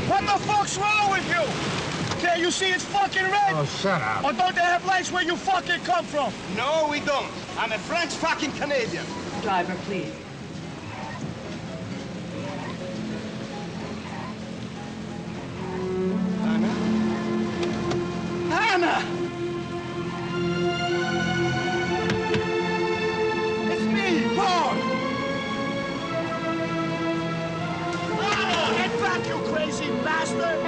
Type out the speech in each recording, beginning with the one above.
What the fuck's wrong with you? Can't you see it's fucking red? Oh, shut up. Or don't they have lights where you fucking come from? No, we don't. I'm a French fucking Canadian. Driver, please. Anna? Anna! It's me, Paul! Anna! Get back, you crazy bastard!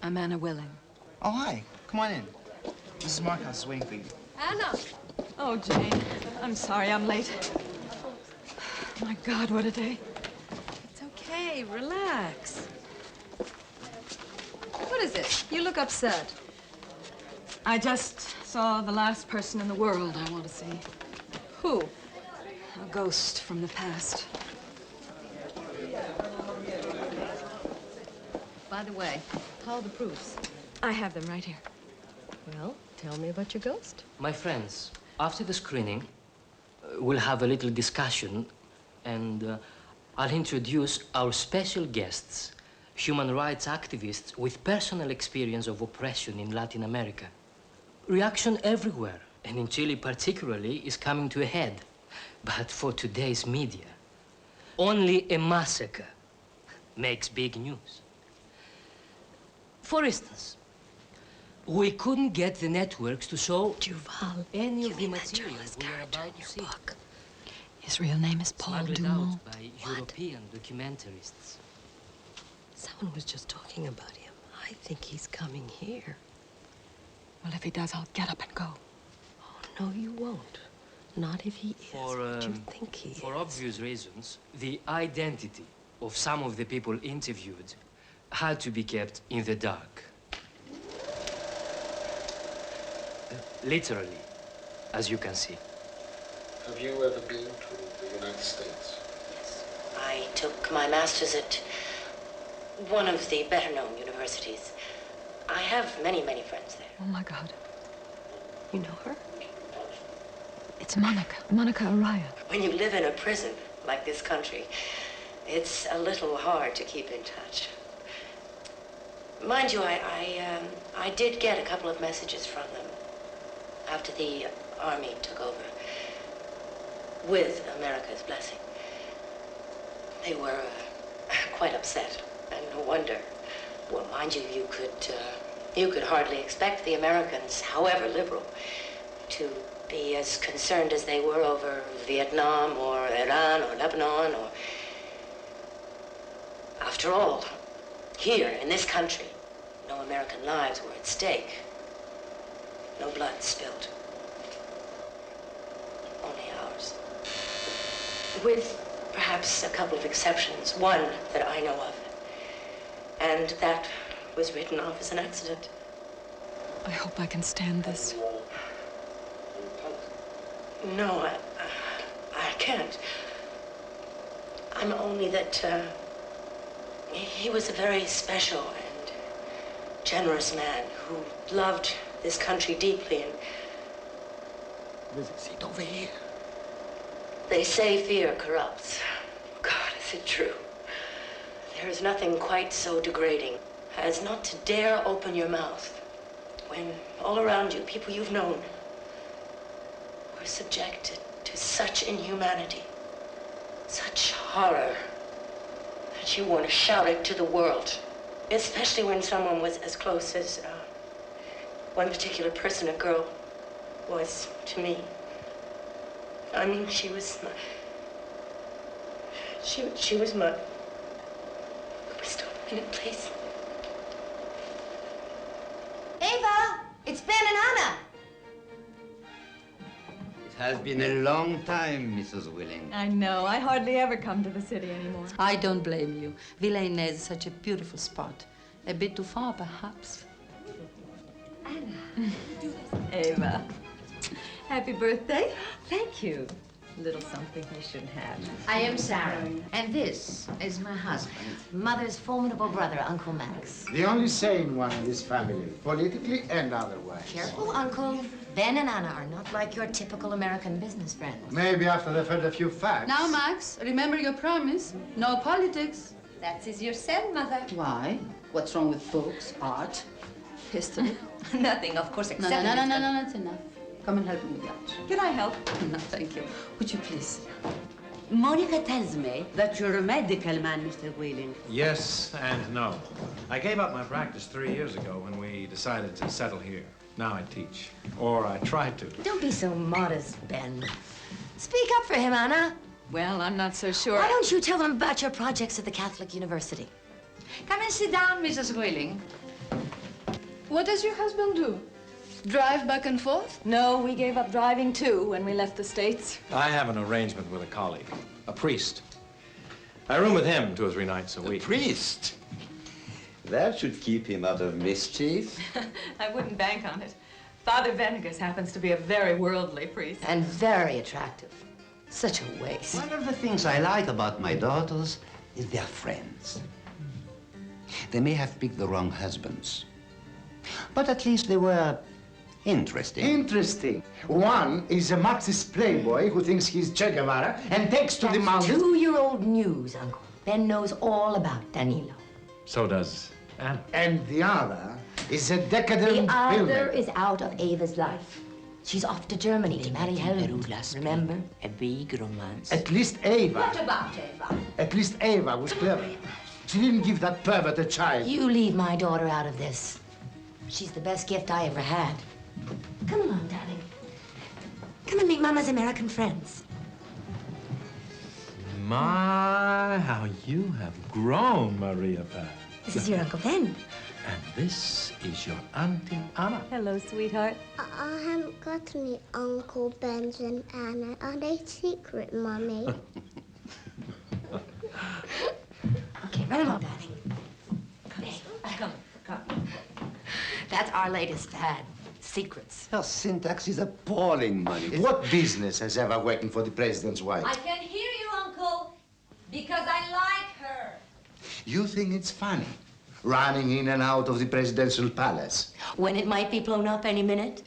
I'm Anna Willing. Oh, hi. Come on in. Mrs. Markhouse is waiting for you. Anna! Oh, Jane. I'm sorry I'm late. My God, what a day. It's okay. Relax. What is it? You look upset. I just saw the last person in the world I want to see. Who? A ghost from the past. By the way, how are the proofs? I have them right here. Well, tell me about your ghost. My friends, after the screening, we'll have a little discussion, and I'll introduce our special guests, human rights activists with personal experience of oppression in Latin America. Reaction everywhere, and in Chile particularly, is coming to a head. But for today's media, only a massacre makes big news. For instance, we couldn't get the networks to show Duval, any you of the mean that material journalist we are character about in to your see. book? His real name is Paul Smuggled Dumont. out by European documentarists. Someone was just talking about him. I think he's coming here. Well, if he does, I'll get up and go. Oh, no, you won't. Not if he is. What do you think he is? For obvious reasons, the identity of some of the people interviewed had to be kept in the dark. Literally, as you can see. Have you ever been to the United States? Yes. I took my master's at one of the better-known universities. I have many, many friends there. Oh, my God. You know her? It's Monica Araya. When you live in a prison like this country, it's a little hard to keep in touch. Mind you, I did get a couple of messages from them after the army took over, with America's blessing. They were quite upset, and no wonder. Well, mind you, you could hardly expect the Americans, however liberal, to be as concerned as they were over Vietnam or Iran or Lebanon or... After all, here in this country, no American lives were at stake. No blood spilled. Only ours. With perhaps a couple of exceptions, one that I know of. And that was written off as an accident. I hope I can stand this. No, I can't. I'm only that he was a very special and generous man who loved this country deeply, and they say fear corrupts. God, is it true? There is nothing quite so degrading as not to dare open your mouth when all around you, people you've known, were subjected to such inhumanity, such horror, that you want to shout it to the world, especially when someone was as close as one particular person, a girl, was to me. I mean, she was my... She was my... Could we stop a minute, please? Ava, it's Ben and Anna. It has been a long time, Mrs. Willing. I know. I hardly ever come to the city anymore. I don't blame you. Villaines is such a beautiful spot. A bit too far, perhaps. Ava, happy birthday. Thank you. A little something you should have. I am Sarah, and this is my husband, Mother's formidable brother, Uncle Max. The only sane one in this family, politically and otherwise. Careful, Uncle. Ben and Anna are not like your typical American business friends. Maybe after they've heard a few facts. Now, Max, remember your promise. No politics. That is yourself, Mother. Why? What's wrong with books, art, history? Nothing, of course, No, except... that's enough. Come and help me with lunch. Can I help? No, thank you. Would you please? Monica tells me that you're a medical man, Mr. Wheeling. Yes and no. I gave up my practice 3 years ago when we decided to settle here. Now I teach. Or I try to. Don't be so modest, Ben. Speak up for him, Anna. Well, I'm not so sure. Why don't you tell them about your projects at the Catholic University? Come and sit down, Mrs. Wheeling. What does your husband do? Drive back and forth? No, we gave up driving too when we left the States. I have an arrangement with a colleague, a priest. I room with him 2 or 3 nights a week. Priest? That should keep him out of mischief. I wouldn't bank on it. Father Venegas happens to be a very worldly priest. And very attractive. Such a waste. One of the things I like about my daughters is their friends. They may have picked the wrong husbands, but at least they were interesting. Interesting. One is a Marxist playboy who thinks he's Che Guevara and takes to the mountains. 2-year-old news, Uncle. Ben knows all about Danilo. So does Anna. And the other is a decadent The other filmmaker. is out of Ava's life. She's off to Germany to marry Helmut, remember? A big romance. At least Ava. What about Ava? At least Ava was clever. She didn't give that pervert a child. You leave my daughter out of this. She's the best gift I ever had. Come along, darling. Come and meet Mama's American friends. My, how you have grown, Maria Paz. This is your Uncle Ben. And this is your Auntie Anna. Hello, sweetheart. I haven't got any Uncle Bens and Anna. Are they secret, Mummy? Okay, run along, darling. Come. That's our latest fad. Secrets. Her syntax is appalling, Money. What business has Eva waiting for the president's wife? I can hear you, Uncle, because I like her. You think it's funny, running in and out of the presidential palace? When it might be blown up any minute.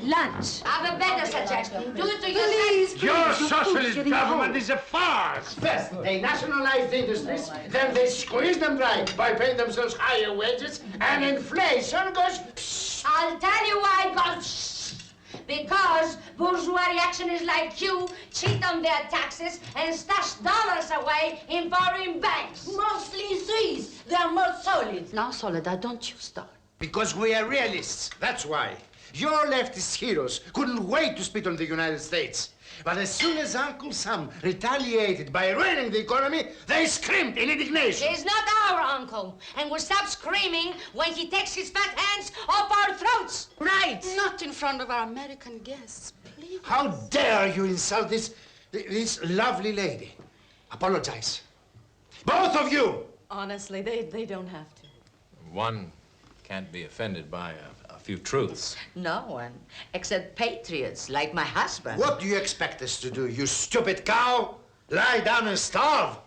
Lunch. I have a better suggestion. Do it to yourself. Your socialist government is a farce. First, they nationalize the industries, then they squeeze them dry by paying themselves higher wages, and inflation goes psh. I'll tell you why it goes psh. Because bourgeois reactionaries like you cheat on their taxes and stash dollars away in foreign banks. Mostly Swiss. They're more solid. Now, Soledad, don't you start. Because we are realists, that's why. Your leftist heroes couldn't wait to spit on the United States. But as soon as Uncle Sam retaliated by ruining the economy, they screamed in indignation. He's not our uncle, and we'll stop screaming when he takes his fat hands off our throats. Right. Not in front of our American guests, please. How dare you insult this lovely lady? Apologize. Both of you! Honestly, they don't have to. One can't be offended by a few truths. No one, except patriots like my husband. What do you expect us to do, you stupid cow? Lie down and starve?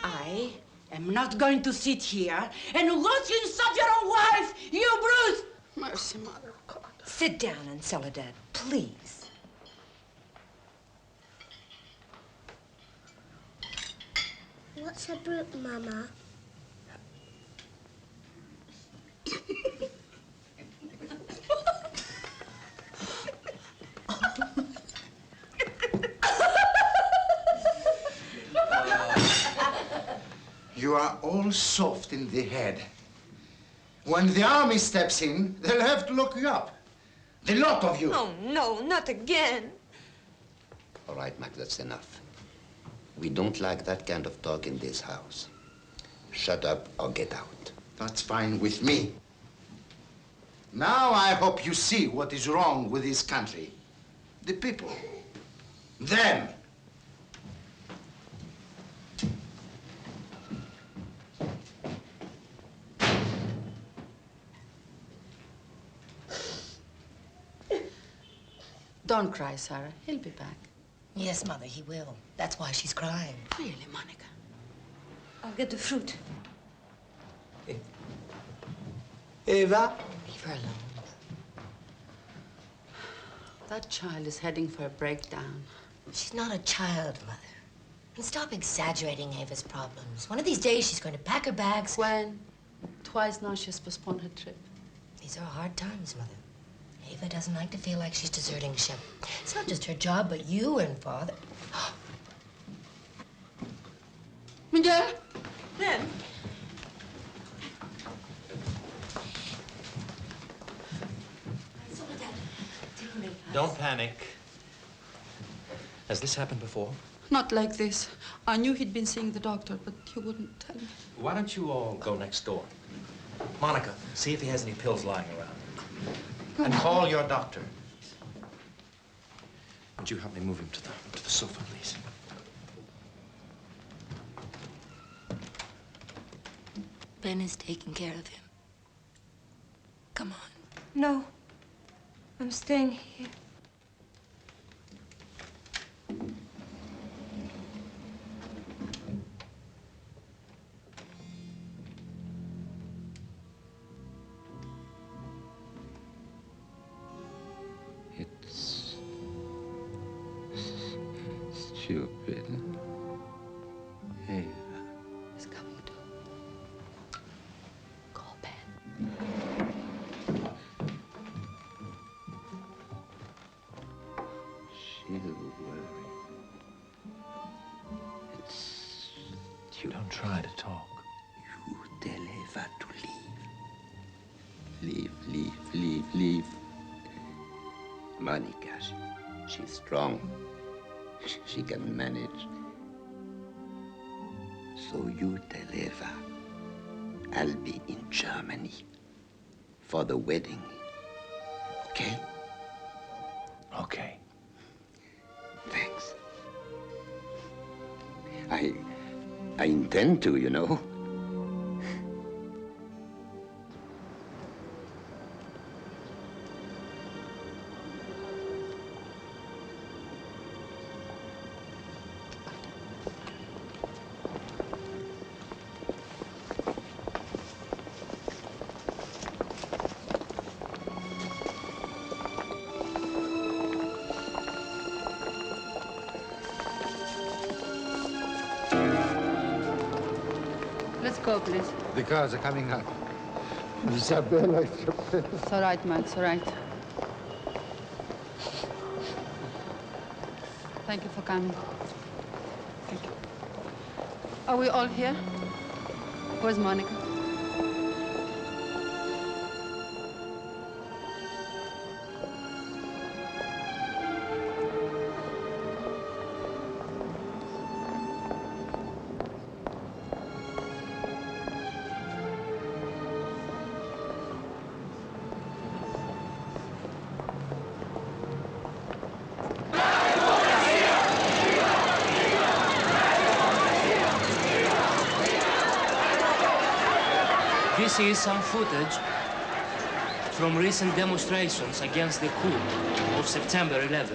I am not going to sit here and watch you insult your own wife, you brute! Mercy, Mother of God. Sit down, and Soledad, please. What's a brute, Mama? You are all soft in the head. When the army steps in, they'll have to lock you up. The lot of you. Oh, no, not again. All right, Mac, that's enough. We don't like that kind of talk in this house. Shut up or get out. That's fine with me. Now I hope you see what is wrong with this country. The people. Them. Don't cry, Sarah. He'll be back. Yes, Mother, he will. That's why she's crying. Really, Monica? I'll get the fruit. Eva? Leave her alone. That child is heading for a breakdown. She's not a child, Mother. And stop exaggerating Ava's problems. One of these days, she's going to pack her bags. When? Twice now she's postponed her trip. These are hard times, Mother. Ava doesn't like to feel like she's deserting ship. It's not just her job, but you and Father. Miguel? Then, Don't panic. Has this happened before? Not like this. I knew he'd been seeing the doctor, but he wouldn't tell me. Why don't you all go next door? Monica, see if he has any pills lying around. And call your doctor. Would you help me move him to the sofa, please? Ben is taking care of him. Come on. no. I'm staying here. It's stupid. Ava. He's coming to. Call Ben. She'll worry. It's You don't try to talk. You tell Eva to leave. Leave. Monica, she's strong. She can manage. So you tell Eva I'll be in Germany for the wedding. Okay? Okay. Thanks. I intend to, you know. Let's go, please. The cars are coming up. Isabella, It's all right, man. It's all right. Thank you for coming. Thank you. Are we all here? Where's Monica? This is some footage from recent demonstrations against the coup of September 11th.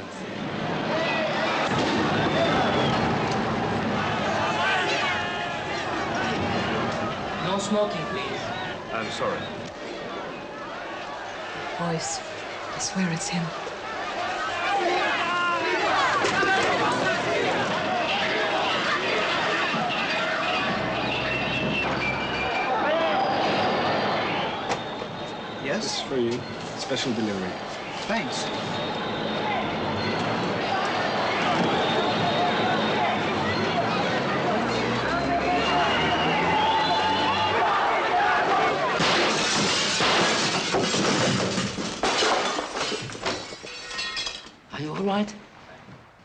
No smoking, please. I'm sorry. Voice. I swear it's him. Yes? This is for you. Special delivery. Thanks. Are you all right?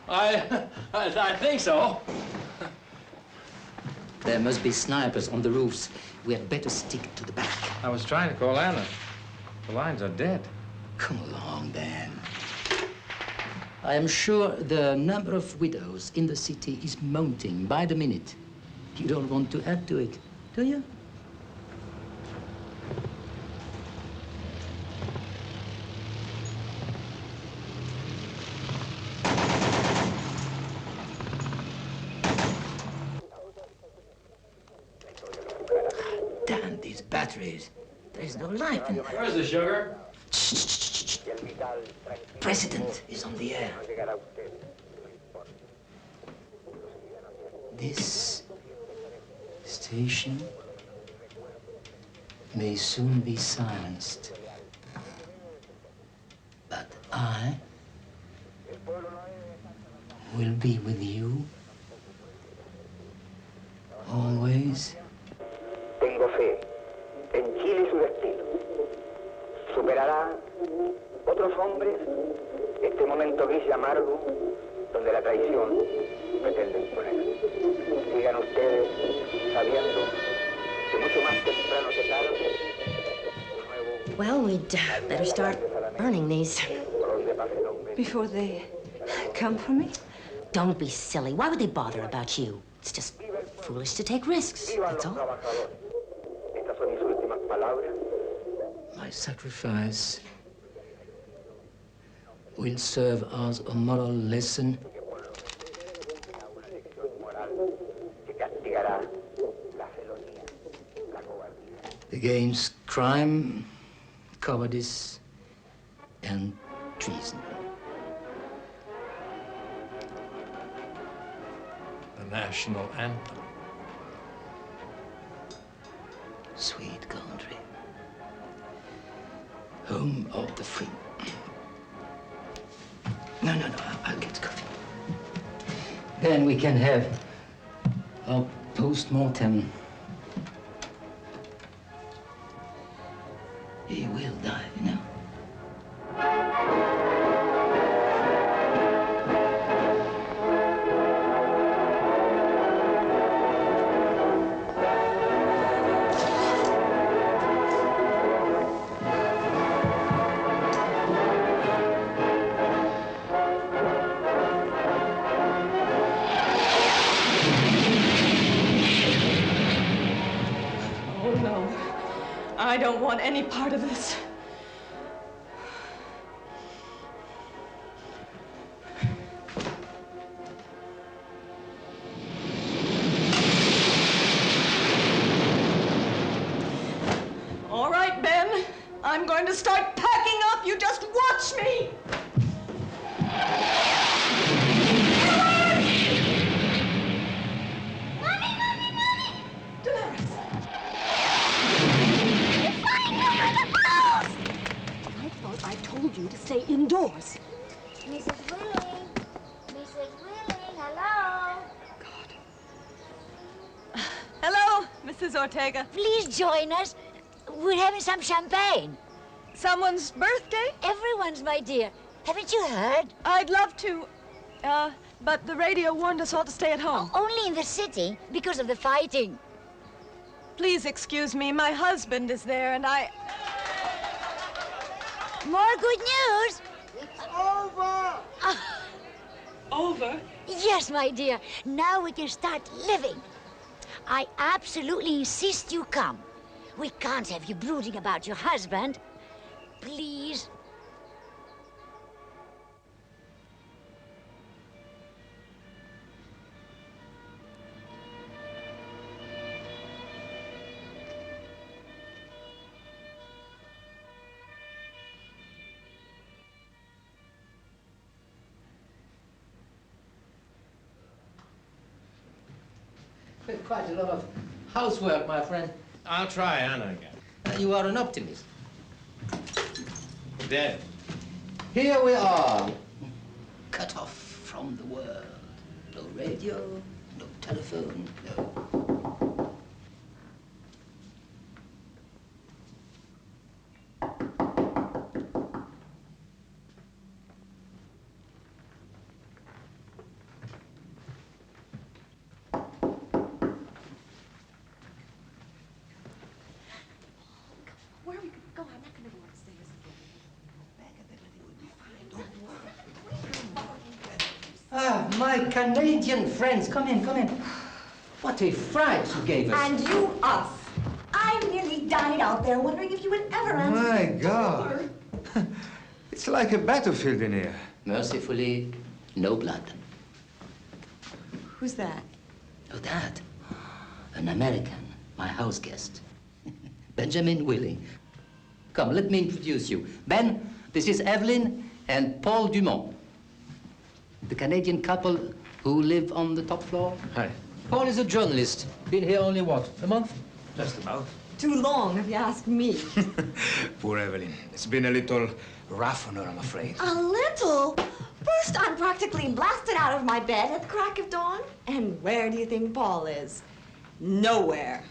I think so. There must be snipers on the roofs. We had better stick to the back. I was trying to call Anna. The lines are dead. Come along, then. I am sure the number of widows in the city is mounting by the minute. You don't want to add to it, do you? batteries. There's no life in there. Where's the sugar? President is on the air. This station may soon be silenced, but I will be with you always. Tengo fe en Chile y su destino. Superará otros hombres este momento gris y amargo donde la traición pretende imponer. Sigan ustedes sabiendo que mucho más temprano que tarde. Well, we'd better start burning these. Before they come for me? Don't be silly. Why would they bother about you? It's just foolish to take risks, that's all. Estas son mis últimas palabras. My sacrifice will serve as a moral lesson. Against crime, cowardice, and treason. The national anthem. Sweet country, home of the free. No, I'll get coffee. Then we can have a post-mortem. He will die, you know. Oh, no. I don't want any part of this. All right, Ben. I'm going to start packing up. You just watch me. I told you to stay indoors. Mrs. Willing. Mrs. Willing, hello. Hello, Mrs. Ortega. Please join us. We're having some champagne. Someone's birthday? Everyone's, my dear. Haven't you heard? I'd love to, but the radio warned us all to stay at home. Only in the city, because of the fighting. Please excuse me. My husband is there, and I... More good news. It's over. Over? Yes, my dear. Now we can start living. I absolutely insist you come. We can't have you brooding about your husband. Please. Quite a lot of housework, my friend. I'll try Anna again. You are an optimist. Dead. Here we are, cut off from the world. No radio, no telephone, no. Where are we going to go? I'm not going to go upstairs again. Ah, my Canadian friends, come in, come in. What a fright you gave us. And you us. I nearly died out there wondering if you would ever answer. My God. It's like a battlefield in here. Mercifully, no blood. Who's that? Oh, that? An American, my house guest. Benjamin Willing. Come, let me introduce you. Ben, this is Evelyn and Paul Dumont, the Canadian couple who live on the top floor. Hi. Paul is a journalist. Been here only, what, a month? Just about. Too long, if you ask me. Poor Evelyn. It's been a little rough on her, I'm afraid. A little? First, I'm practically blasted out of my bed at the crack of dawn. And where do you think Paul is? Nowhere.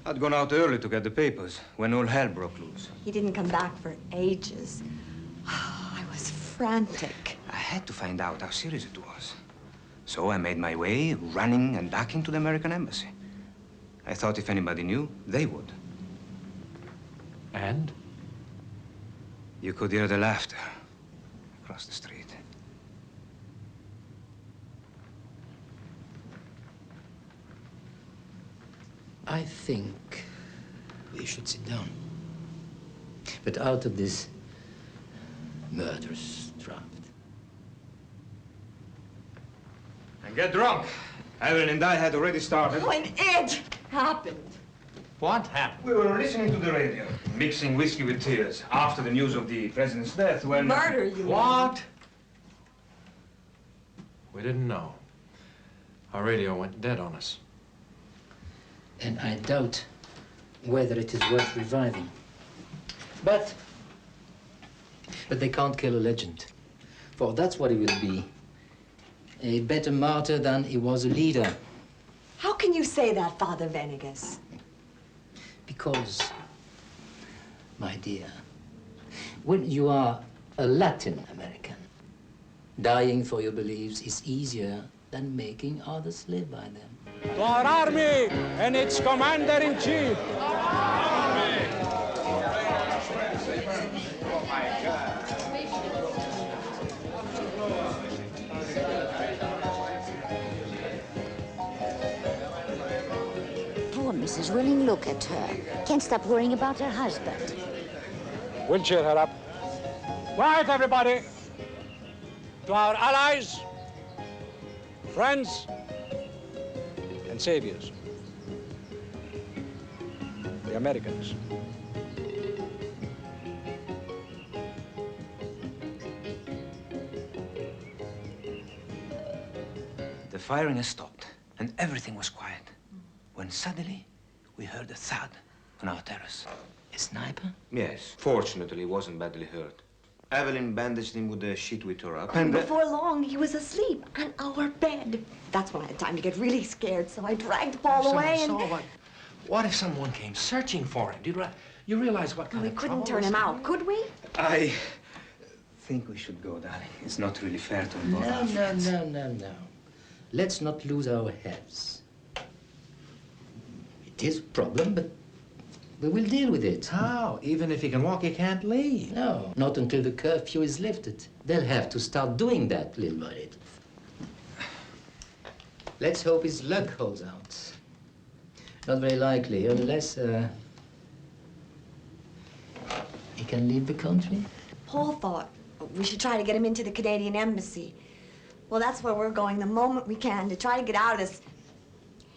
I'd gone out early to get the papers when all hell broke loose. He didn't come back for ages. I was frantic. I had to find out how serious it was. So I made my way, running and ducking to the American embassy. I thought if anybody knew, they would. And? You could hear the laughter across the street. I think we should sit down. But out of this murderous draft. And get drunk. Evelyn and I had already started. When it happened. What happened? We were listening to the radio, mixing whiskey with tears, after the news of the president's death when... Murder, you mean? What? We didn't know. Our radio went dead on us. And I doubt whether it is worth reviving. But they can't kill a legend. For that's what he will be. A better martyr than he was a leader. How can you say that, Father Venegas? Because, my dear, when you are a Latin American, dying for your beliefs is easier than making others live by them. To our army and its commander-in-chief. Poor Mrs. Willing, look at her. Can't stop worrying about her husband. We'll cheer her up. Quiet, everybody. To our allies, friends, and saviors, the Americans. The firing has stopped, and everything was quiet. When suddenly, we heard a thud on our terrace. A sniper? Yes. Fortunately, he wasn't badly hurt. Evelyn bandaged him with the sheet we tore up, and... Before long, he was asleep on our bed. That's when I had time to get really scared, so I dragged Paul away and... What if someone came searching for him? You realize what kind We of couldn't trouble turn him this out, could we? I think we should go, darling. It's not really fair to involve our friends. No. Let's not lose our heads. It is a problem, but we will deal with it. How? Even if he can walk, he can't leave. No, not until the curfew is lifted. They'll have to start doing that little by little. Let's hope his luck holds out. Not very likely, unless he can leave the country. Paul thought we should try to get him into the Canadian embassy. Well, that's where we're going the moment we can to try to get out of this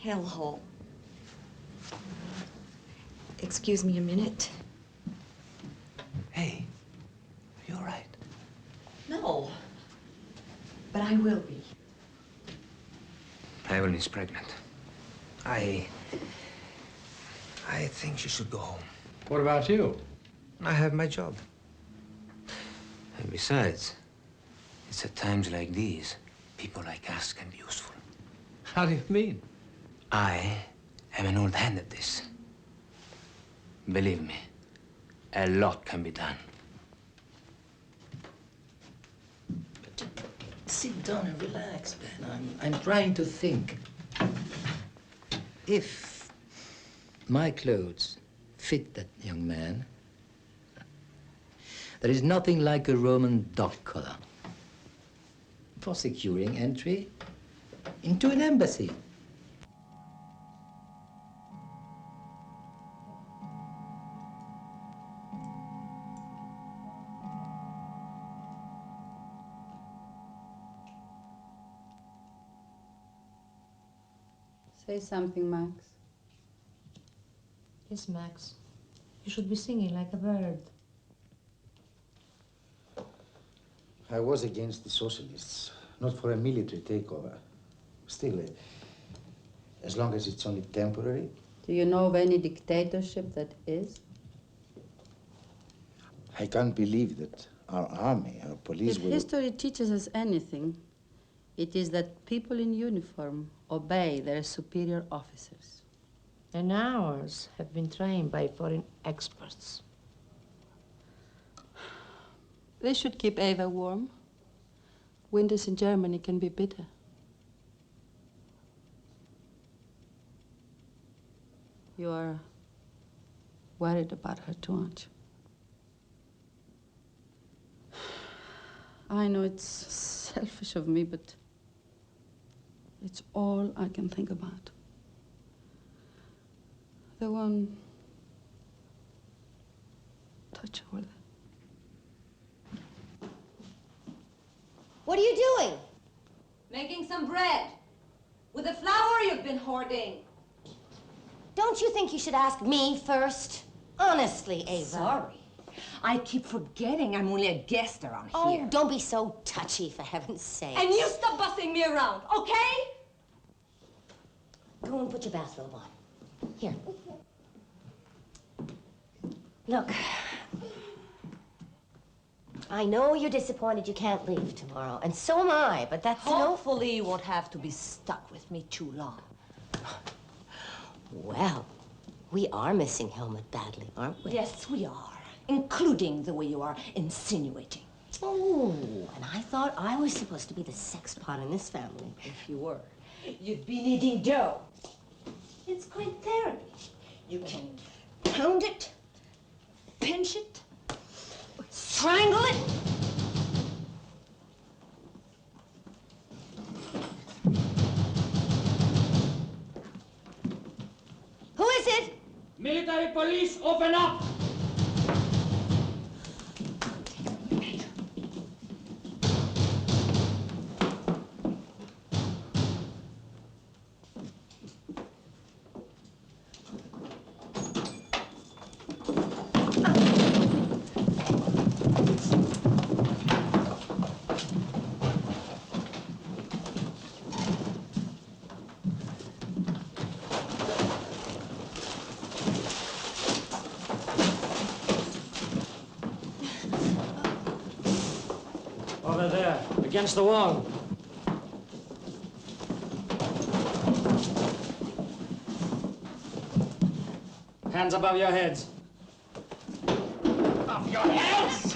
hellhole. Excuse me a minute. Hey, are you all right? No, but I will be. Evelyn is pregnant. I think she should go home. What about you? I have my job. And besides, it's at times like these, people like us can be useful. How do you mean? I am an old hand at this. Believe me, a lot can be done. Sit down and relax, Ben. I'm trying to think. If my clothes fit that young man, there is nothing like a Roman dog collar for securing entry into an embassy. Say something, Max. Yes, Max. You should be singing like a bird. I was against the socialists, not for a military takeover. Still, as long as it's only temporary. Do you know of any dictatorship that is? I can't believe that our army, our police If will... history teaches us anything, it is that people in uniform obey their superior officers. And ours have been trained by foreign experts. They should keep Ava warm. Winters in Germany can be bitter. You are worried about her too much. I know it's selfish of me, but it's all I can think about. The one touch over there. What are you doing? Making some bread. With the flour you've been hoarding. Don't you think you should ask me first? Honestly, Ava. Sorry. I keep forgetting I'm only a guest around here. Oh, don't be so touchy, for heaven's sake. And you stop bussing me around, okay? Go and put your bathrobe on. Here. Look. I know you're disappointed you can't leave tomorrow, and so am I, but that's Hopefully you won't have to be stuck with me too long. Well, we are missing Helmut badly, aren't we? Yes, we are. Including the way you are insinuating. Oh, and I thought I was supposed to be the sex pot in this family. If you were, you'd be needing dough. It's quite therapy. You can pound it, pinch it, strangle it. Who is it? Military police, open up! Over there, against the wall. Hands above your heads. Above your heads!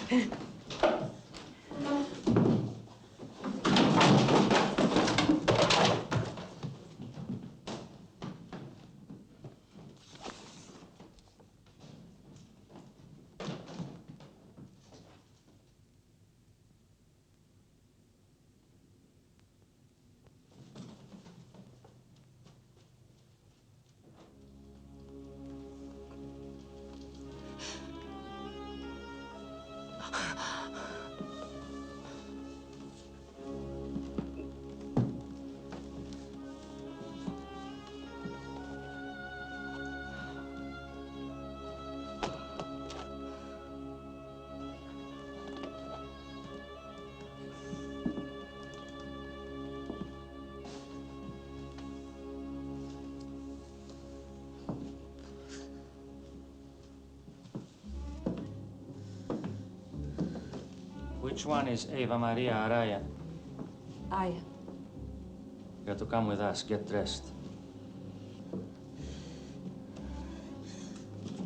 Which one is Eva Maria Araya? I. You have to come with us. Get dressed.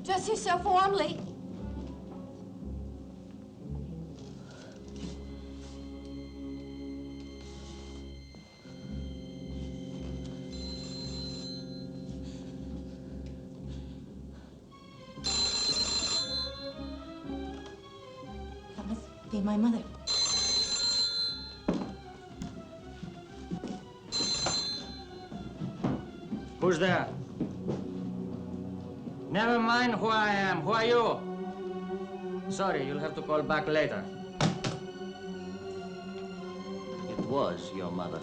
Dress yourself warmly. That must be my mother. Who's there? Never mind who I am. Who are you? Sorry, you'll have to call back later. It was your mother.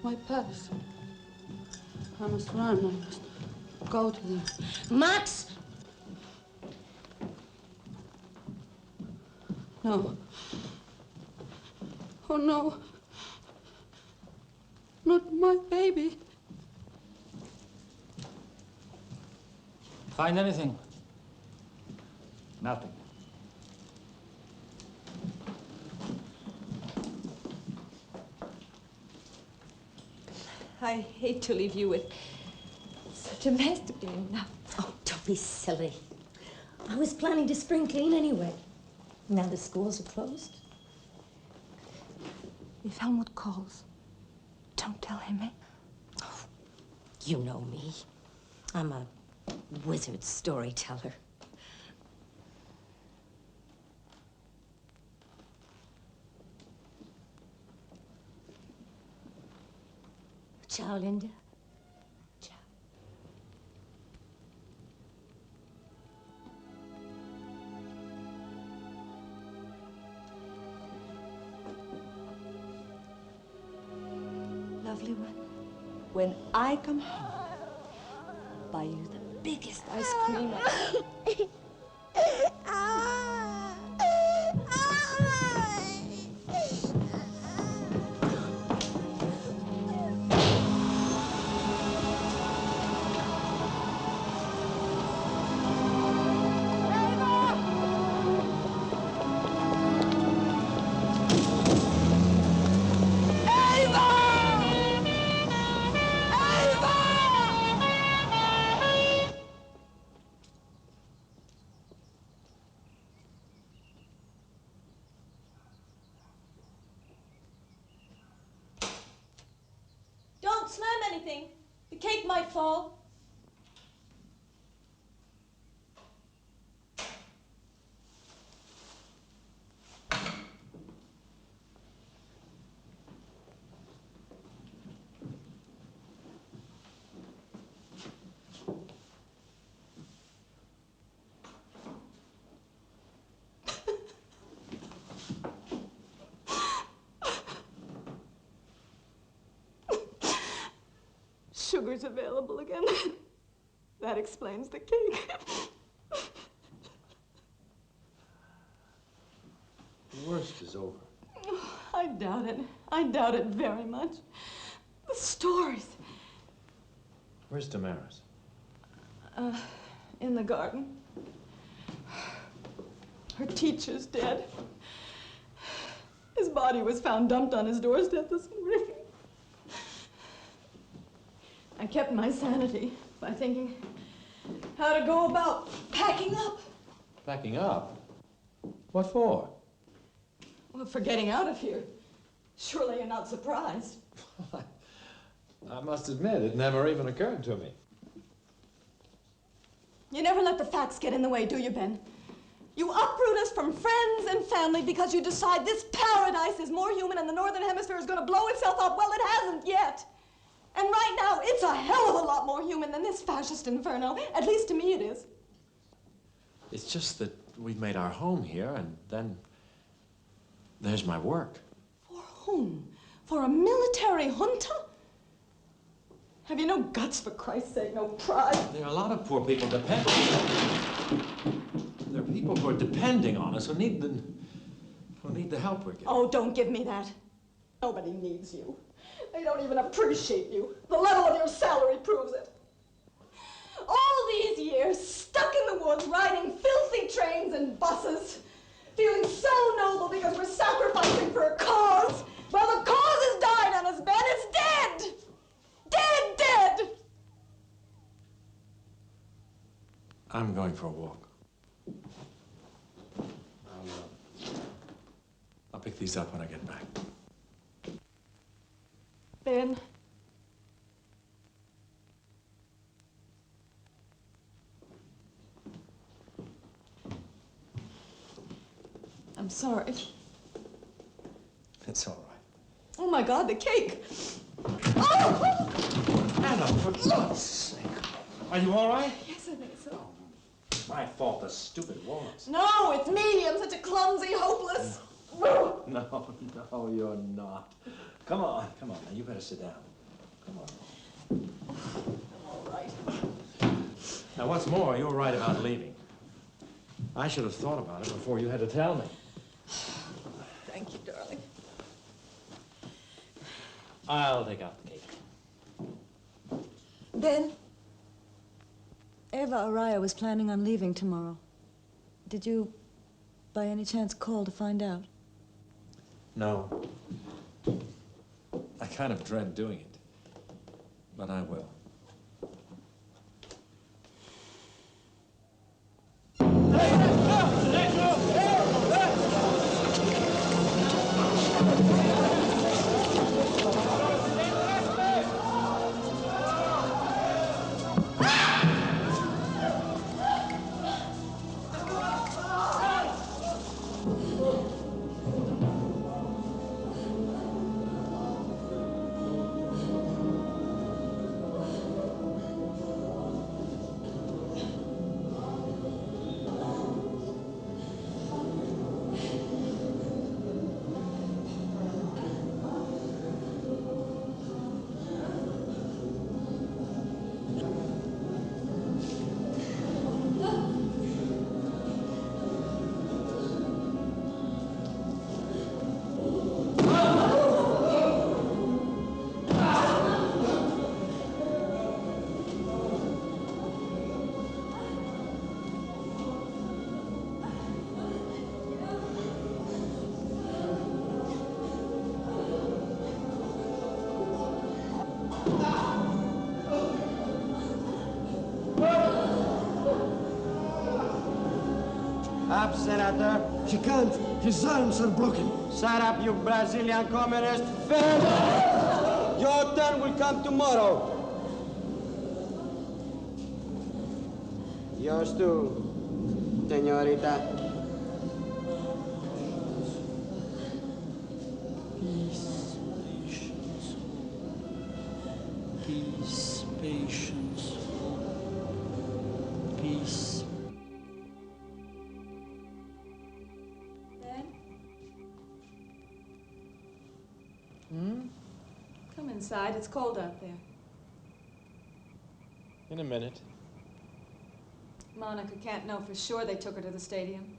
my purse. I must run. I must go to them. Max! No. Oh, no. Not my baby. Find anything? Nothing. I hate to leave you with such a mess to clean up. Oh, don't be silly. I was planning to spring clean anyway. Now the schools are closed. If Helmut calls, don't tell him, eh? Oh, you know me. I'm a wizard storyteller. Ciao, Linda. Ciao. Lovely one, when I come home, I'll buy you the biggest ice cream ever. Don't slam anything. The cake might fall. Sugar's available again. That explains the cake. The worst is over. I doubt it. I doubt it very much. The stories. Where's Damaris? In the garden. Her teacher's dead. His body was found dumped on his doorstep this morning. I kept my sanity by thinking how to go about packing up. Packing up? What for? Well, for getting out of here. Surely you're not surprised. I must admit, it never even occurred to me. You never let the facts get in the way, do you, Ben? You uproot us from friends and family because you decide this paradise is more human and the Northern Hemisphere is going to blow itself up. Well, it hasn't yet. And right now, it's a hell of a lot more human than this fascist inferno. At least to me it is. It's just that we've made our home here, and then there's my work. For whom? For a military junta? Have you no guts, for Christ's sake, no pride? There are a lot of poor people depending. There are people who are depending on us who need the help we're getting. Oh, don't give me that. Nobody needs you. They don't even appreciate you. The level of your salary proves it. All these years, stuck in the woods, riding filthy trains and buses, feeling so noble because we're sacrificing for a cause. Well, the cause has died on us, Ben. It's dead! Dead, dead! I'm going for a walk. I'll pick these up when I get back. Ben. I'm sorry. It's all right. Oh my God, the cake! Oh! Anna, for God's sake. Are you all right? Yes, I think so. My fault, the stupid walnuts. No, it's me. I'm such a clumsy, hopeless. No, you're not. Come on. Now, you better sit down. Now, what's more, you were right about leaving. I should have thought about it before you had to tell me. Thank you, darling. I'll take out the cake. Ben, Eva Araya was planning on leaving tomorrow. Did you, by any chance, call to find out? No. I kind of dread doing it, but I will. Up, Senator. She can't. His arms are broken. Shut up, you Brazilian communist. Fail. Your turn will come tomorrow. Yours too, señorita. Peace, patience. Peace, patience. Peace. Ben? Come inside. It's cold out there. In a minute. Monica can't know for sure they took her to the stadium.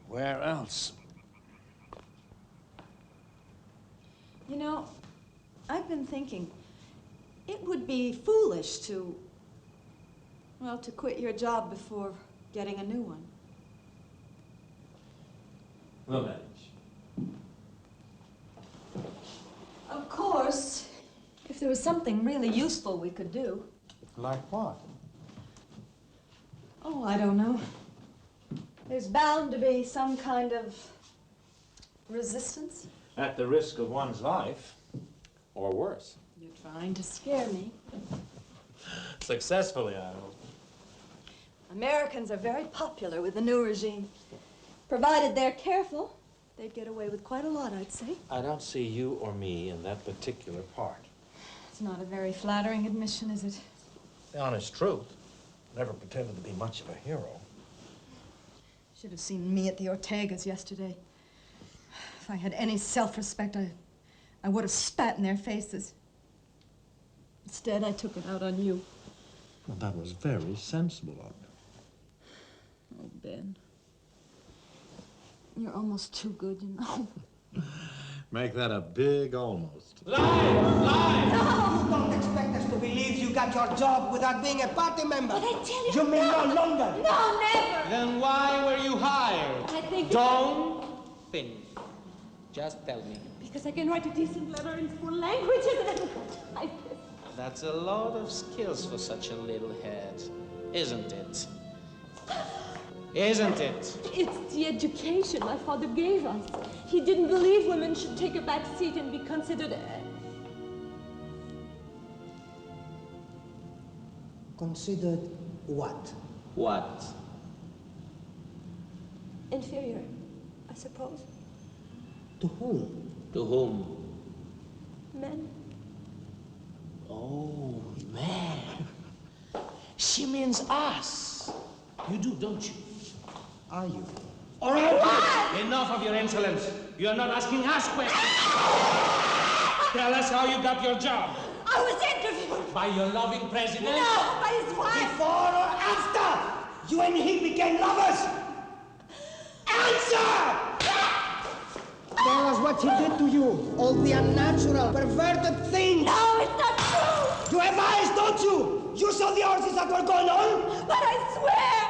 Where else? You know, I've been thinking, it would be foolish to, well, to quit your job before getting a new one. We'll manage. Of course, if there was something really useful we could do. Like what? Oh, I don't know. There's bound to be some kind of resistance. At the risk of one's life, or worse. You're trying to scare me. Successfully, I hope. Americans are very popular with the new regime. Provided they're careful, they'd get away with quite a lot, I'd say. I don't see you or me in that particular part. It's not a very flattering admission, is it? The honest truth. Never pretended to be much of a hero. Should have seen me at the Ortegas yesterday. If I had any self-respect, I would have spat in their faces. Instead, I took it out on you. Well, that was very sensible of you. Oh, Ben. You're almost too good, you know. Make that a big almost. You don't expect us to believe you got your job without being a party member. But I tell you... You mean no longer? No, never! Then why were you hired? I think... Don't finish. Just tell me. Because I can write a decent letter in 4 languages and That's a lot of skills for such a little head, isn't it? Isn't it? It's the education my father gave us. He didn't believe women should take a back seat and be considered... Considered what? What? inferior, I suppose. To whom? To whom? Men. Oh, man. She means us. You do, don't you? Are you? All right. Enough of your insolence. You are not asking us questions. Tell us how you got your job. I was interviewed. By your loving president? No, by his wife. Before or after you and he became lovers? Answer! Tell us what he did to you. All the unnatural, perverted things. No, it's not true. You have eyes, don't you? You saw the orgies that were going on? But I swear.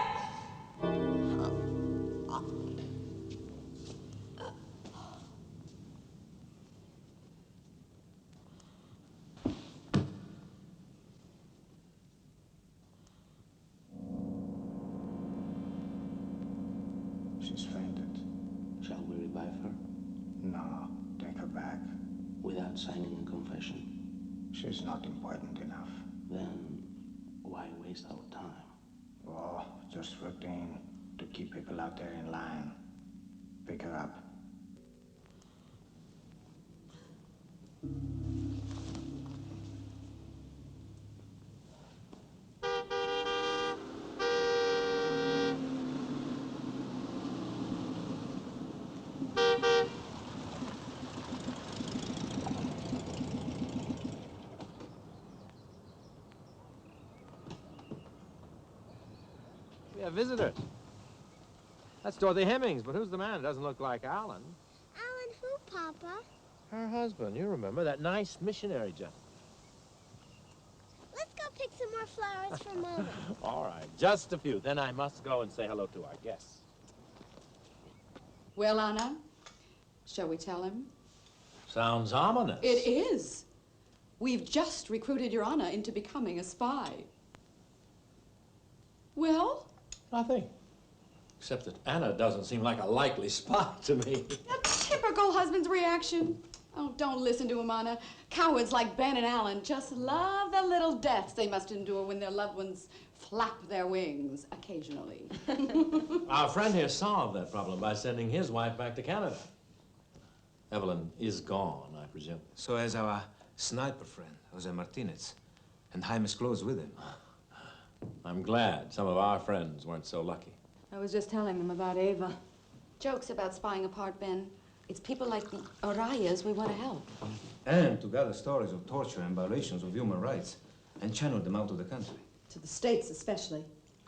She's fainted. Shall we revive her? No, take her back. Without signing a confession? She's not important enough. Then why waste our time? Oh, just routine to keep people out there in line. Pick her up. Yeah, visitors. That's Dorothy Hemmings, but who's the man? It doesn't look like Alan. Alan who, Papa? Her husband, you remember, that nice missionary gentleman. Let's go pick some more flowers for Mother. All right, just a few. Then I must go and say hello to our guests. Well, Anna, shall we tell him? Sounds ominous. It is. We've just recruited your Anna into becoming a spy. Well? Nothing. Except that Anna doesn't seem like a likely spy to me. A typical husband's reaction. Oh, don't listen to him, Anna. Cowards like Ben and Alan just love the little deaths they must endure when their loved ones flap their wings occasionally. Our friend here solved that problem by sending his wife back to Canada. Evelyn is gone, I presume. So as our sniper friend, Jose Martinez, and Jaime's close with him. I'm glad some of our friends weren't so lucky. I was just telling them about Ava. Jokes about spying apart, Ben. It's people like the Arayas we want to help. And to gather stories of torture and violations of human rights and channel them out of the country. To the States, especially.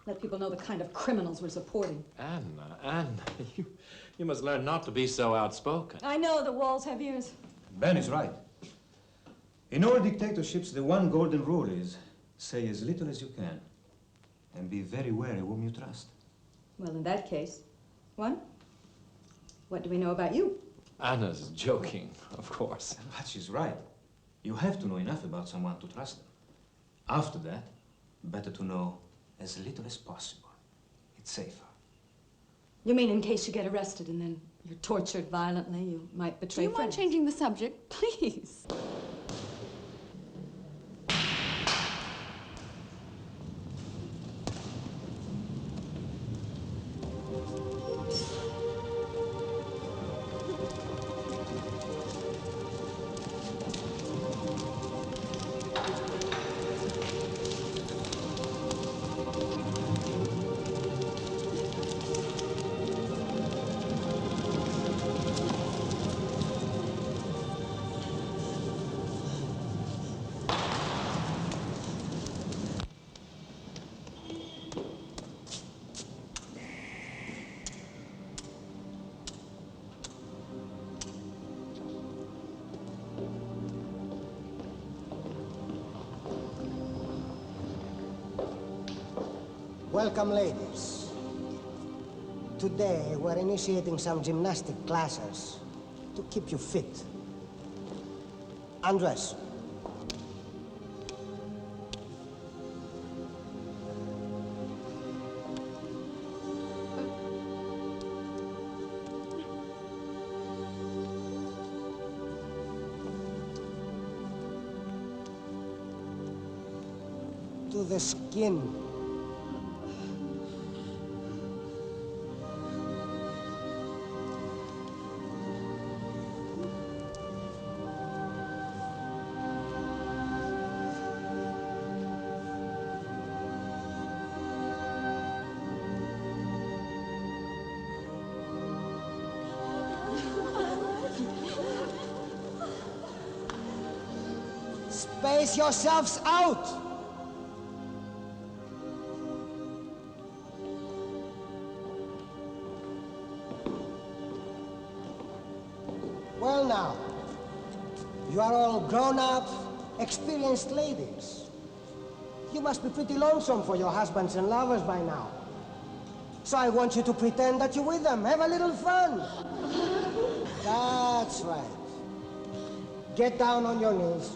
Let people know the kind of criminals we're supporting. Anna, you must learn not to be so outspoken. I know the walls have ears. Ben is right. In all dictatorships, the one golden rule is say as little as you can and be very wary whom you trust. Well, in that case, what do we know about you? Anna's joking, of course. But she's right. You have to know enough about someone to trust them. After that, better to know as little as possible. It's safer. You mean in case you get arrested and then you're tortured violently, you might betray friends? Do you mind changing the subject, please? Welcome, ladies. Today, we're initiating some gymnastic classes to keep you fit. Undress. To the skin. Space yourselves out! Well now, you are all grown-up, experienced ladies. You must be pretty lonesome for your husbands and lovers by now. So I want you to pretend that you're with them. Have a little fun. That's right. Get down on your knees.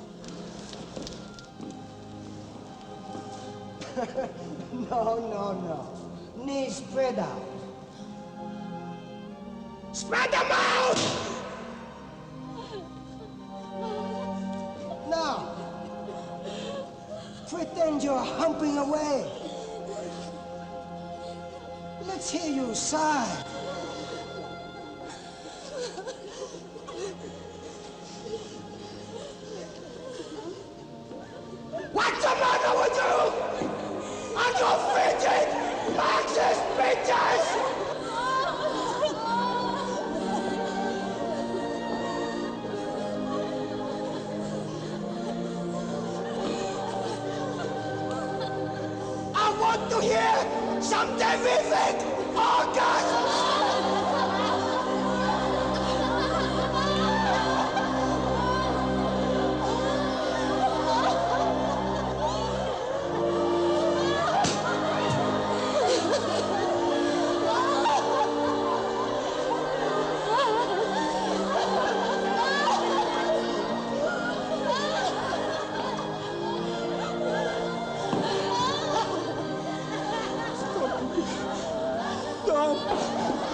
No. Knees spread out. Spread them out! Now, pretend you're humping away. Let's hear you sigh. What's the matter with you? Are you fidget? Marxist bitches! I want to hear some terrific orgasms!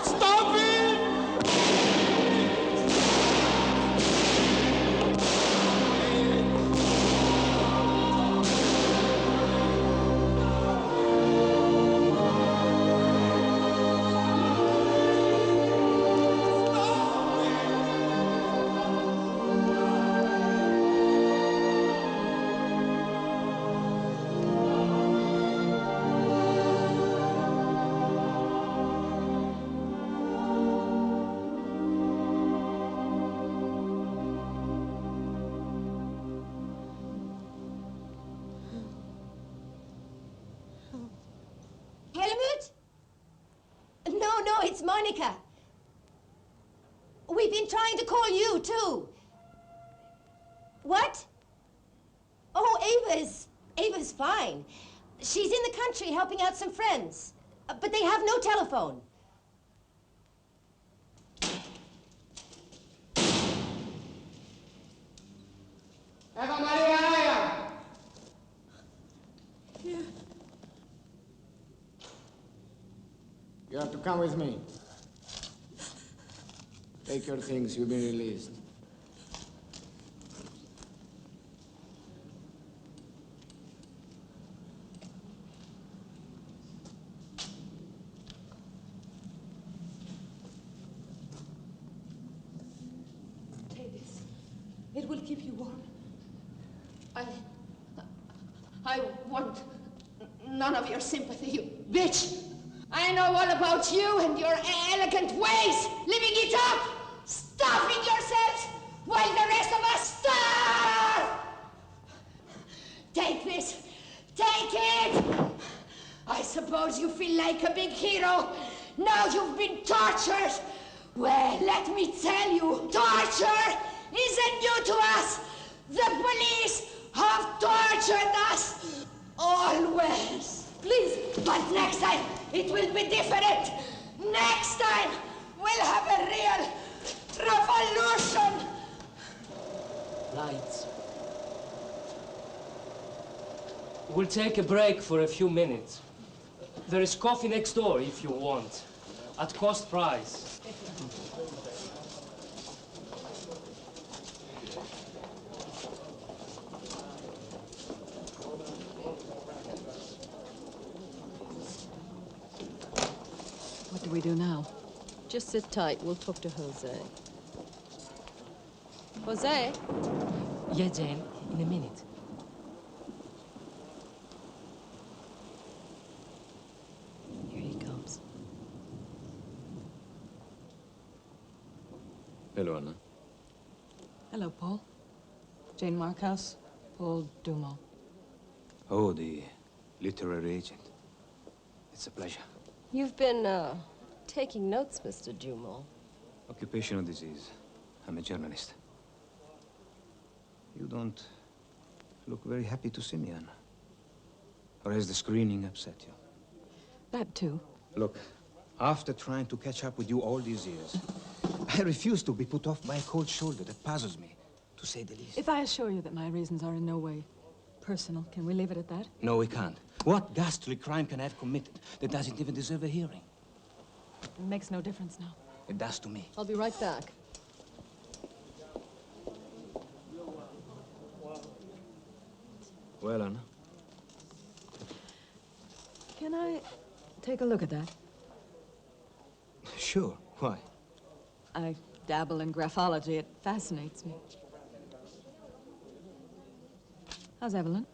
Stop it! Helmut? No, it's Monica. We've been trying to call you, too. What? Oh, Ava's fine. She's in the country helping out some friends. But they have no telephone. Eva Maria! You have to come with me. Take your things, you'll be released. Take this. It will keep you warm. I want none of your sympathy, you bitch! I know all about you and your elegant ways, living it up, starving yourselves while the rest of us starve! Take this, take it! I suppose you feel like a big hero. Now you've been tortured. Well, let me tell you, torture isn't new to us. The police have tortured us always. Please, but next time it will be different. Next time we'll have a real revolution. Lights. We'll take a break for a few minutes. There is coffee next door if you want, at cost price. What do we do now? Just sit tight. We'll talk to Jose. Jose? Yeah, Jane, in a minute. Here he comes. Hello, Anna. Hello, Paul. Jane Markhouse. Paul Dumont. Oh, the literary agent. It's a pleasure. You've been, taking notes, Mr. Dumont. Occupational disease. I'm a journalist. You don't look very happy to see me, Anna. Or has the screening upset you? That too. Look, after trying to catch up with you all these years, I refuse to be put off by a cold shoulder that puzzles me, to say the least. If I assure you that my reasons are in no way personal, can we leave it at that? No, we can't. What ghastly crime can I have committed that doesn't even deserve a hearing? It makes no difference now. It does to me. I'll be right back. Well, Anna? Can I take a look at that? Sure. Why? I dabble in graphology. It fascinates me. How's Evelyn?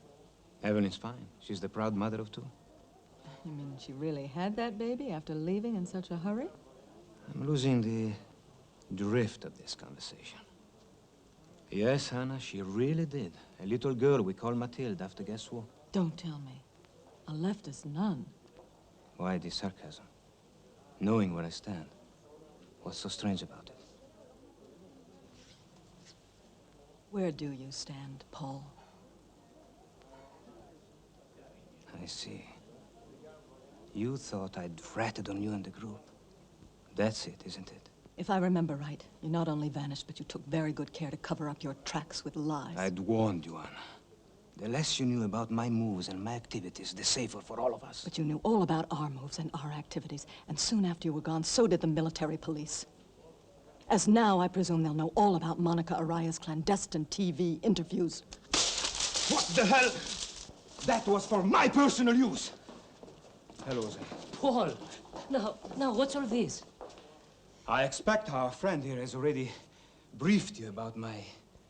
Evelyn's fine. She's the proud mother of two. You mean she really had that baby after leaving in such a hurry? I'm losing the drift of this conversation. Yes, Anna, she really did. A little girl we call Mathilde after guess what? Don't tell me. A leftist nun. Why this sarcasm? Knowing where I stand. What's so strange about it? Where do you stand, Paul? I see. You thought I'd ratted on you and the group. That's it, isn't it? If I remember right, you not only vanished, but you took very good care to cover up your tracks with lies. I'd warned you, Anna. The less you knew about my moves and my activities, the safer for all of us. But you knew all about our moves and our activities, and soon after you were gone, so did the military police. As now, I presume they'll know all about Monica Araya's clandestine TV interviews. What the hell? That was for my personal use. Hello, Jose. Paul, now, what's all this? I expect our friend here has already briefed you about my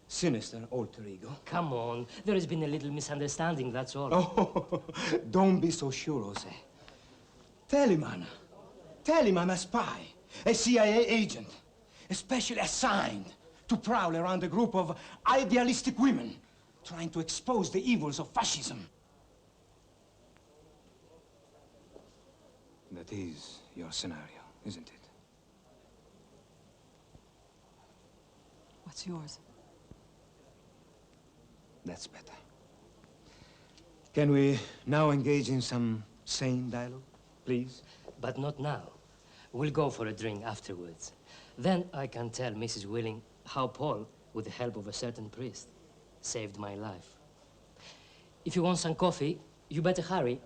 sinister alter ego. Come on, there has been a little misunderstanding, that's all. Oh, don't be so sure, Jose. Tell him, Anna. Tell him I'm a spy, a CIA agent, especially assigned to prowl around a group of idealistic women trying to expose the evils of fascism. That is your scenario, isn't it? What's yours? That's better. Can we now engage in some sane dialogue, please? But not now. We'll go for a drink afterwards. Then I can tell Mrs. Willing how Paul, with the help of a certain priest, saved my life. If you want some coffee, you better hurry.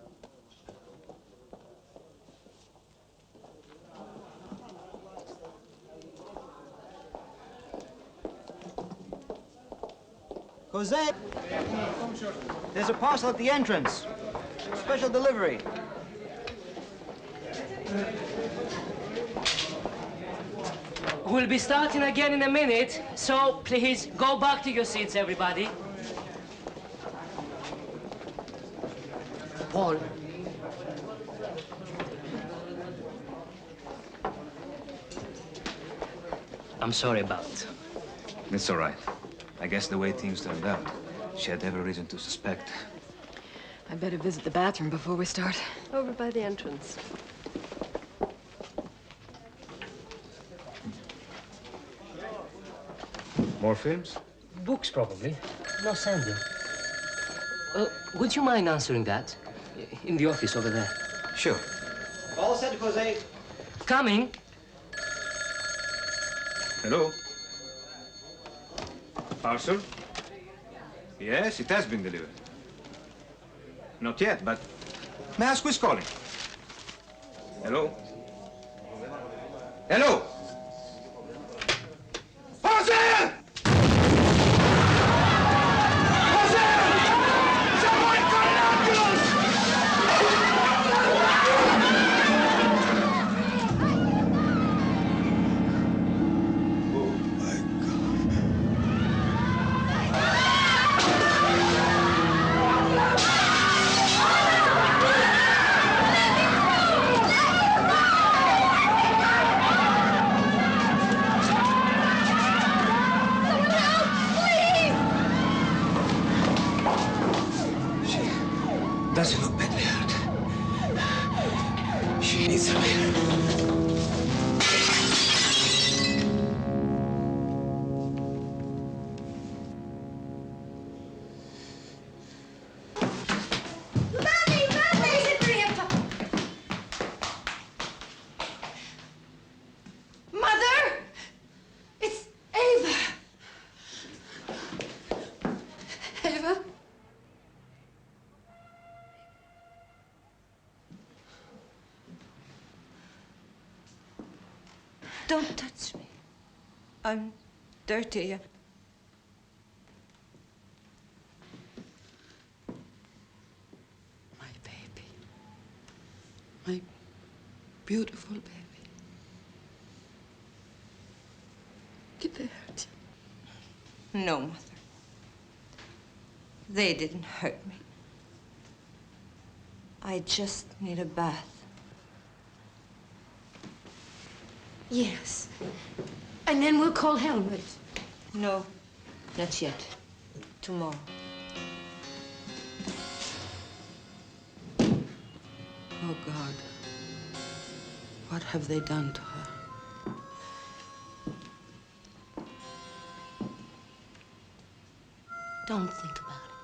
Jose, there's a parcel at the entrance. Special delivery. We'll be starting again in a minute, so please go back to your seats, everybody. Paul. I'm sorry about it. It's all right. I guess the way things turned out, she had every reason to suspect. I better visit the bathroom before we start. Over by the entrance. More films? Books, probably. No sending. Would you mind answering that? In the office over there. Sure. All set, Jose. Coming. Hello? Parcel? Yes, it has been delivered. Not yet, but may I ask who's calling? Hello? Hello? Jose! Jose! Someone call an ambulance! doesn't look badly hurt. She needs some help. Don't touch me. I'm dirty. My baby. My beautiful baby. Did they hurt you? No, Mother. They didn't hurt me. I just need a bath. Yes. And then we'll call Helmut. No, not yet. Tomorrow. Oh, God. What have they done to her? Don't think about it.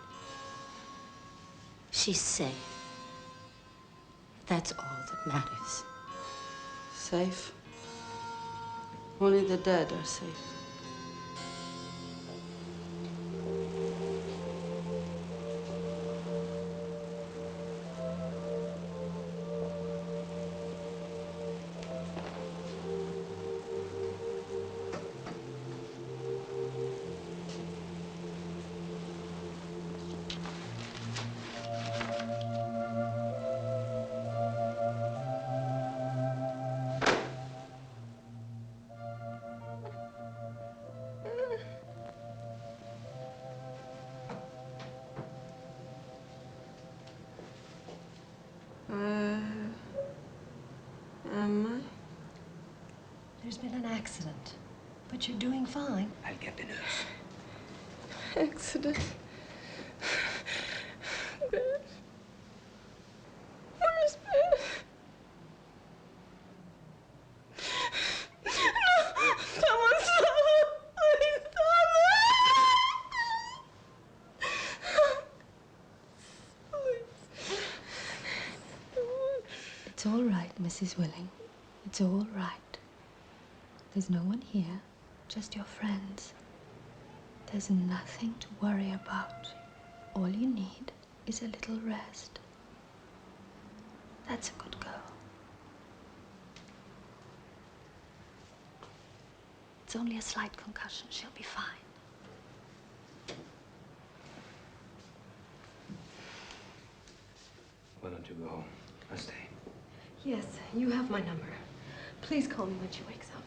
She's safe. That's all that matters. Safe? Only the dead are safe. Am I? There's been an accident, but you're doing fine. I'll get the nurse. Accident. Beth. Where's Beth? No! Someone stop her! Please stop her! It's all right, Mrs. Willing. It's all right. There's no one here, just your friends. There's nothing to worry about. All you need is a little rest. That's a good girl. It's only a slight concussion. She'll be fine. Why don't you go home? I'll stay. Yes, you have my number. Please call me when she wakes up.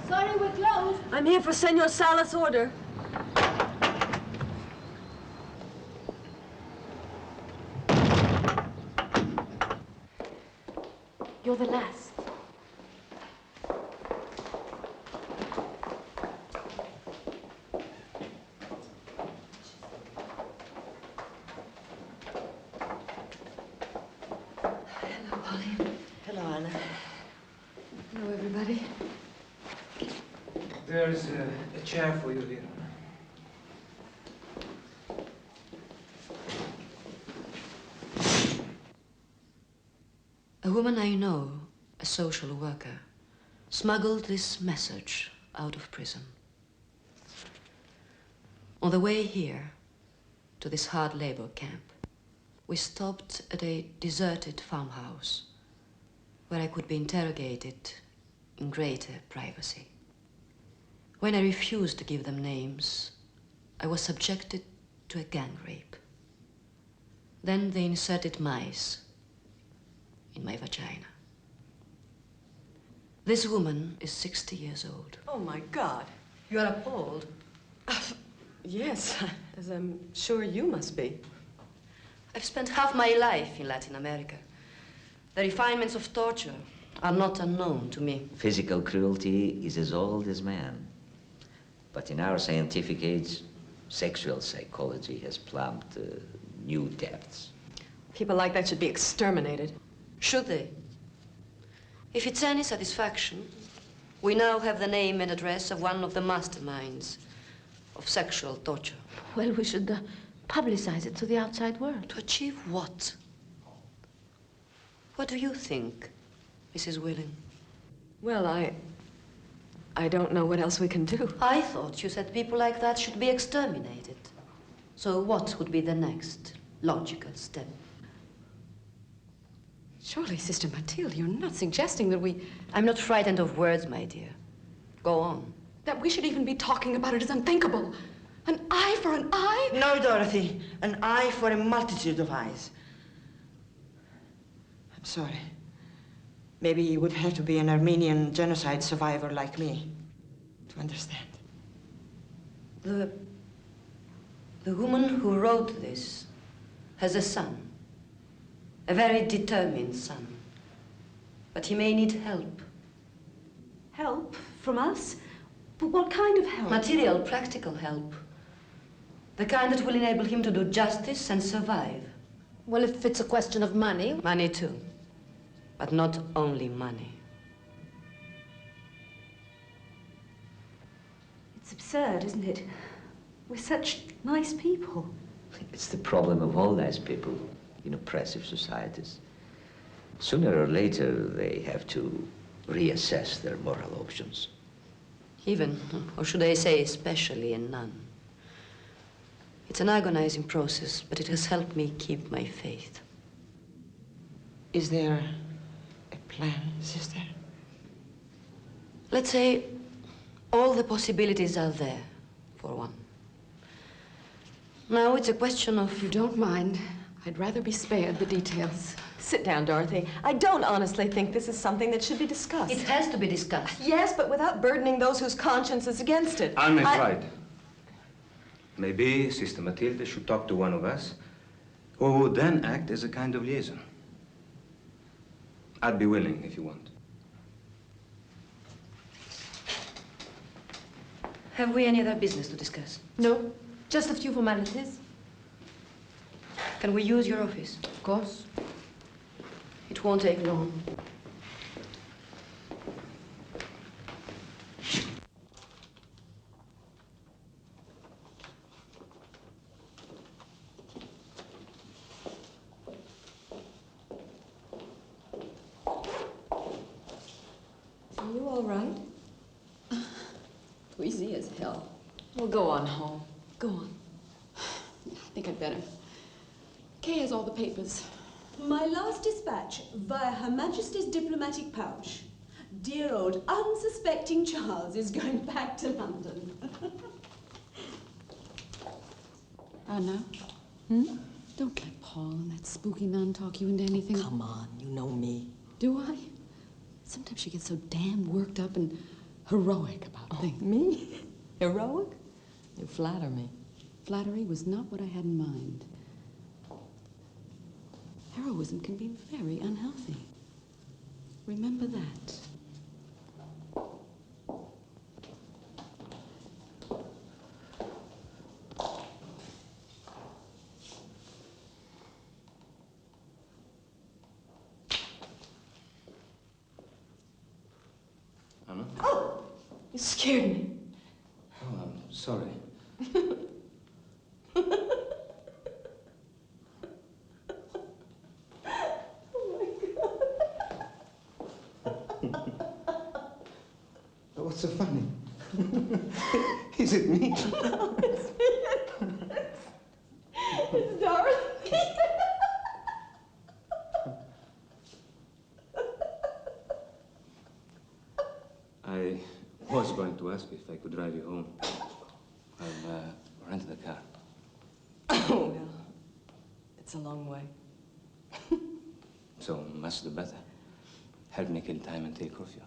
Sorry, we're closed. I'm here for Senor Salas' order. You're the last. Hello, Pauline. Hello, Anna. Hello, everybody. There's a chair for you here. A woman I know, a social worker, smuggled this message out of prison. On the way here, to this hard labor camp, We stopped at a deserted farmhouse where I could be interrogated in greater privacy. When I refused to give them names, I was subjected to a gang rape. Then they inserted mice in my vagina. This woman is 60 years old. Oh, my God. You are appalled. Yes, as I'm sure you must be. I've spent half my life in Latin America. The refinements of torture are not unknown to me. Physical cruelty is as old as man. But in our scientific age, sexual psychology has plumbed new depths. People like that should be exterminated. Should they? If it's any satisfaction, we now have the name and address of one of the masterminds of sexual torture. Well, we should publicize it to the outside world. To achieve what? What do you think, Mrs. Willing? Well, I don't know what else we can do. I thought you said people like that should be exterminated. So what would be the next logical step? Surely, Sister Mathilde, you're not suggesting that we... I'm not frightened of words, my dear. Go on. That we should even be talking about it is unthinkable. An eye for an eye? No, Dorothy. An eye for a multitude of eyes. I'm sorry. Maybe you would have to be an Armenian genocide survivor like me to understand. The woman who wrote this has a son. A very determined son. But he may need help. Help? From us? But what kind of help? Material, practical help. The kind that will enable him to do justice and survive. Well, if it's a question of money... Money too. But not only money. It's absurd, isn't it? We're such nice people. It's the problem of all nice people in oppressive societies. Sooner or later, they have to reassess their moral options. Even, or should I say especially, a nun. It's an agonizing process, but it has helped me keep my faith. Is there a plan, sister? Let's say all the possibilities are there, for one. Now it's a question of... If you don't mind, I'd rather be spared the details. Sit down, Dorothy. I don't honestly think this is something that should be discussed. It has to be discussed. Yes, but without burdening those whose conscience is against it. Anne is right. Maybe Sister Mathilde should talk to one of us, who would then act as a kind of liaison. I'd be willing if you want. Have we any other business to discuss? No, just a few formalities. Can we use your office? Of course. It won't take long. Are you all right? Queasy as hell. Well, go on home. Go on. I think I'd better. Kay has all the papers. My last dispatch via Her Majesty's diplomatic pouch. Dear old unsuspecting Charles is going back to London. Anna? Don't let Paul and that spooky nun talk you into anything. Come on, you know me. Do I? Sometimes she gets so damn worked up and heroic about things. Me? Heroic? You flatter me. Flattery was not what I had in mind. Heroism can be very unhealthy. Remember that. Anna? Oh! You scared me. Oh, I'm sorry. What's so funny? Is it me? No, it's me. It's Dorothy. going to ask if I could drive you home. I've rented a car. Oh, well, it's a long way. So much the better. Help me kill time until curfew.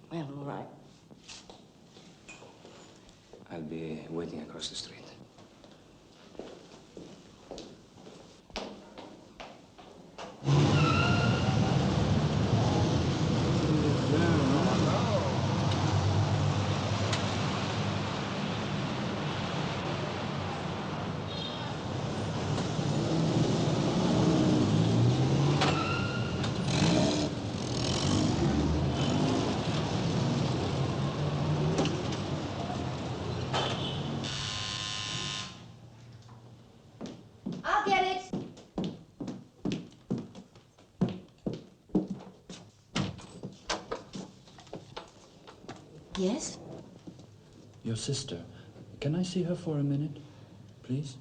Well, all right. I'll be waiting across the street. I'll get it. Yes? Your sister. Can I see her for a minute, please?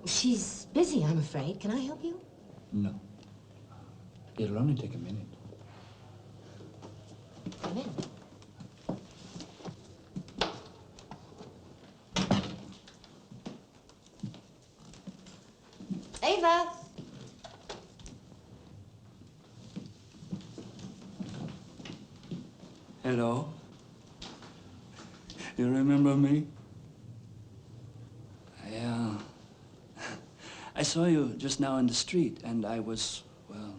She's busy, I'm afraid. Can I help you? No. It'll only take a minute. Come in. Ava! Hello? You remember me? I saw you just now in the street, and I was, well,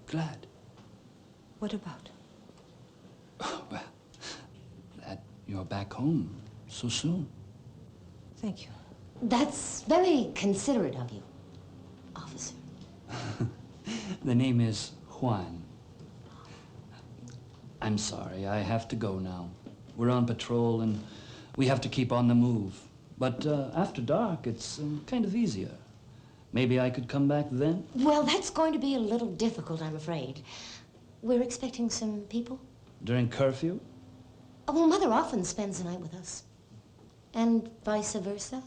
glad. What about? Well, that you're back home so soon. Thank you. That's very considerate of you, officer. The name is Juan. I'm sorry, I have to go now. We're on patrol, and we have to keep on the move. But after dark, it's kind of easier. Maybe I could come back then? Well, that's going to be a little difficult, I'm afraid. We're expecting some people. During curfew? Oh, well, Mother often spends the night with us. And vice versa.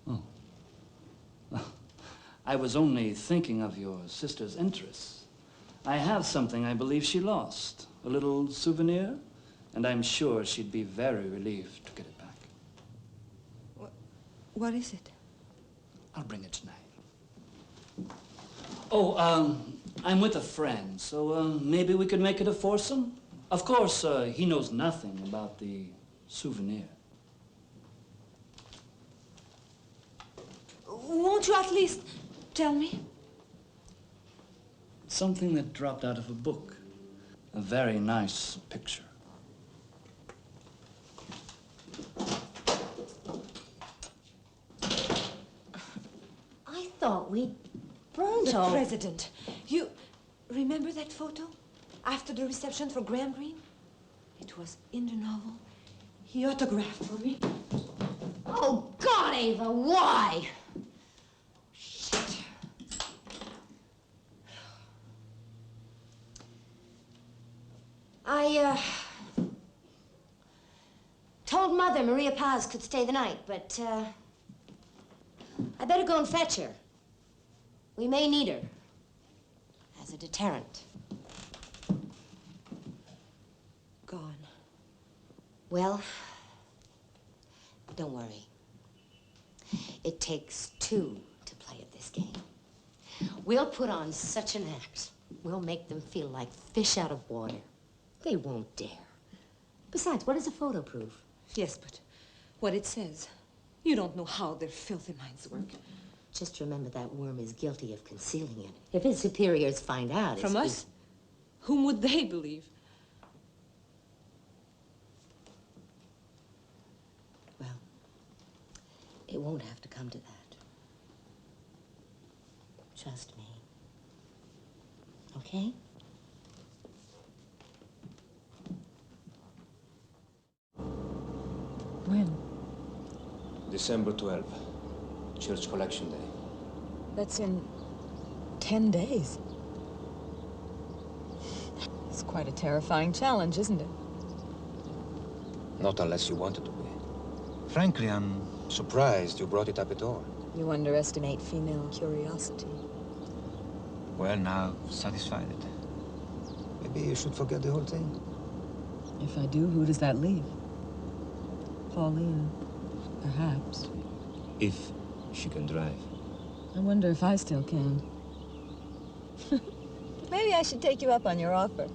Oh. I was only thinking of your sister's interests. I have something I believe she lost. A little souvenir. And I'm sure she'd be very relieved to get it back. What is it? I'll bring it tonight. Oh, I'm with a friend, so maybe we could make it a foursome? Of course, he knows nothing about the souvenir. Won't you at least tell me? Something that dropped out of a book. A very nice picture. I thought we'd burned The all... president. You remember that photo? After the reception for Graham Greene? It was in the novel. He autographed for me. Oh, God, Ava, why? Shit. I told Mother Maria Paz could stay the night, but I better go and fetch her. We may need her as a deterrent. Gone. Well, don't worry. It takes two to play at this game. We'll put on such an act, we'll make them feel like fish out of water. They won't dare. Besides, what does a photo prove? Yes, but what it says. You don't know how their filthy minds work. Just remember that worm is guilty of concealing it. If his superiors find out, From us? Whom would they believe? Well, it won't have to come to that. Trust me. Okay? When? December 12, Church Collection Day. That's in 10 days. It's quite a terrifying challenge, isn't it? Not unless you want it to be. Frankly, I'm surprised you brought it up at all. You underestimate female curiosity. Well, now, satisfied it. Maybe you should forget the whole thing. If I do, who does that leave? Pauline, perhaps. If she can drive. I wonder if I still can. Maybe I should take you up on your offer.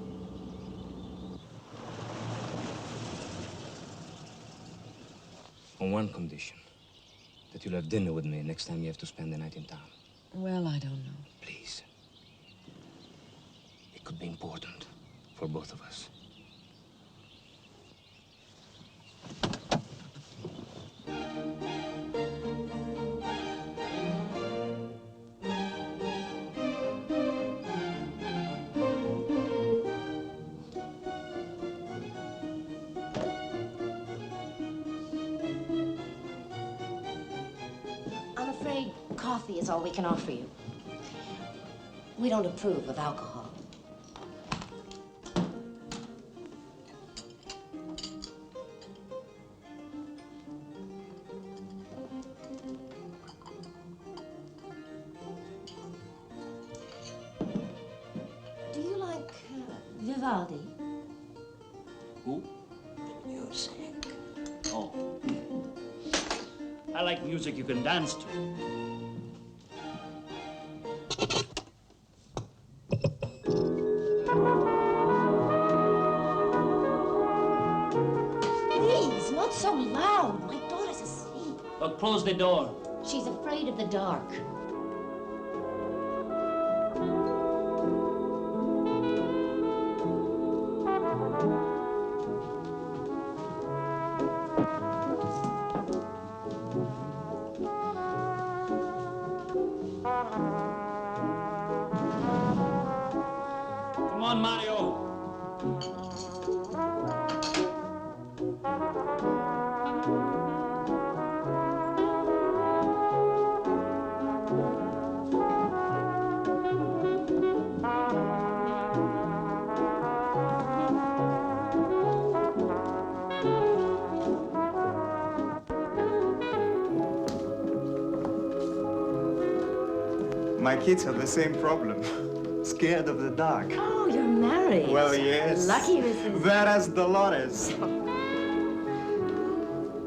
On one condition. That you'll have dinner with me next time you have to spend the night in town. Well, I don't know. Please. It could be important for both of us. I'm afraid coffee is all we can offer you. We don't approve of alcohol. Do you like Vivaldi? Who? Music. Oh. I like music you can dance to. Please, not so loud. My daughter's asleep. Well, close the door. She's afraid of the dark. Come on, Mario. My kids have the same problem. Scared of the dark. Oh, you're married. Well, yes. Lucky, Mrs. Whereas Dolores.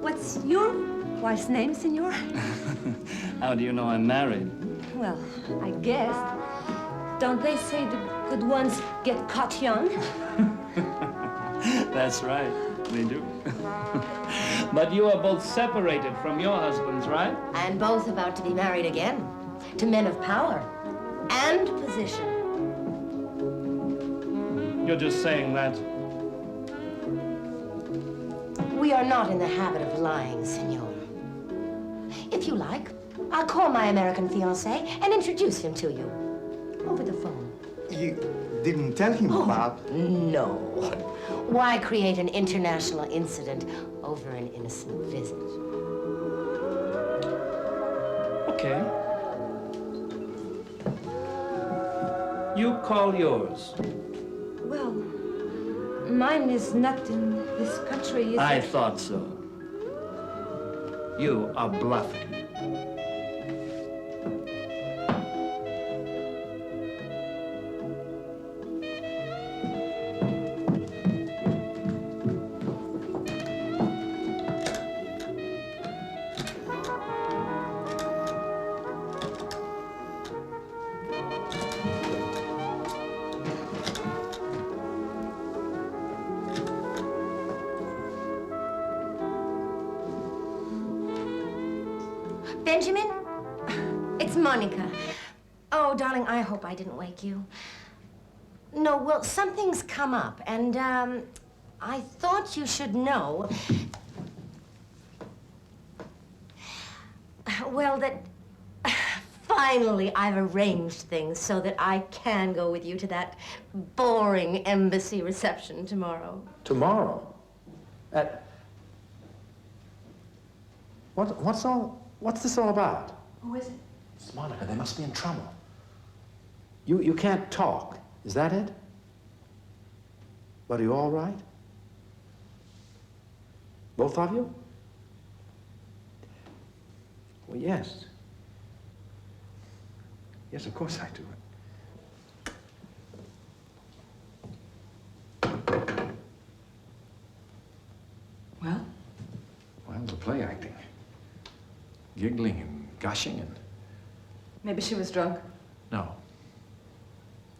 What's your wife's name, senor? How do you know I'm married? Well, I guess. Don't they say the good ones get caught young? That's right, they do. But you are both separated from your husbands, right? And both about to be married again. To men of power and position. You're just saying that. We are not in the habit of lying, senor. If you like, I'll call my American fiancé and introduce him to you. Over the phone. You didn't tell him about... No. Why create an international incident over an innocent visit? Okay. You call yours. Well, mine is not in this country, is I it? thought so. You are bluffing. Benjamin? It's Monica. Oh, darling, I hope I didn't wake you. No, well, something's come up, and, I thought you should know. Well, that finally I've arranged things so that I can go with you to that boring embassy reception tomorrow. Tomorrow? What's this all about? Who is it? It's Monica. They must be in trouble. You can't talk. Is that it? But are you all right? Both of you? Well, yes. Yes, of course I do. giggling and gushing and... Maybe she was drunk. No.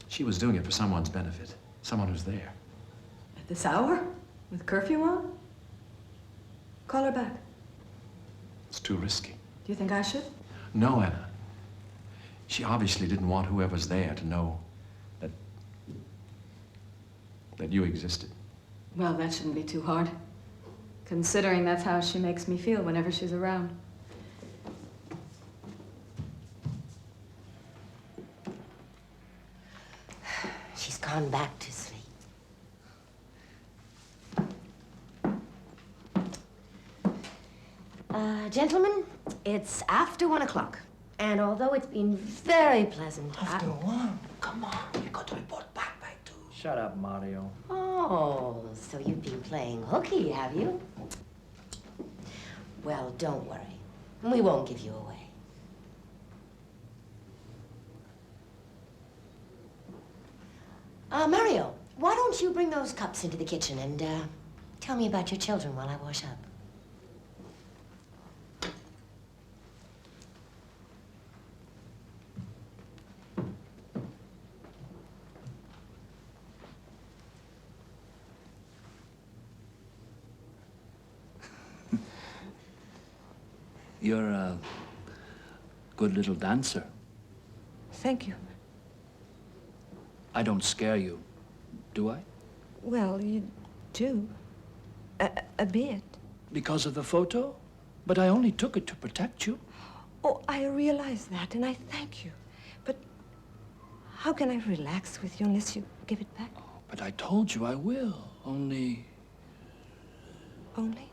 She was doing it for someone's benefit. Someone who's there. At this hour? With curfew on? Call her back. It's too risky. Do you think I should? No, Anna. She obviously didn't want whoever's there to know that you existed. Well, that shouldn't be too hard, considering that's how she makes me feel whenever she's around. She's gone back to sleep. Gentlemen, it's after 1 o'clock. And although it's been very pleasant... After 1? Come on, you got to report back by 2. Shut up, Mario. Oh, so you've been playing hooky, have you? Well, don't worry. We won't give you away. Mario, why don't you bring those cups into the kitchen and tell me about your children while I wash up? You're a good little dancer. Thank you. I don't scare you, do I? Well, you do. A bit. Because of the photo? But I only took it to protect you. Oh, I realize that, and I thank you. But how can I relax with you unless you give it back? But I told you I will, only... Only?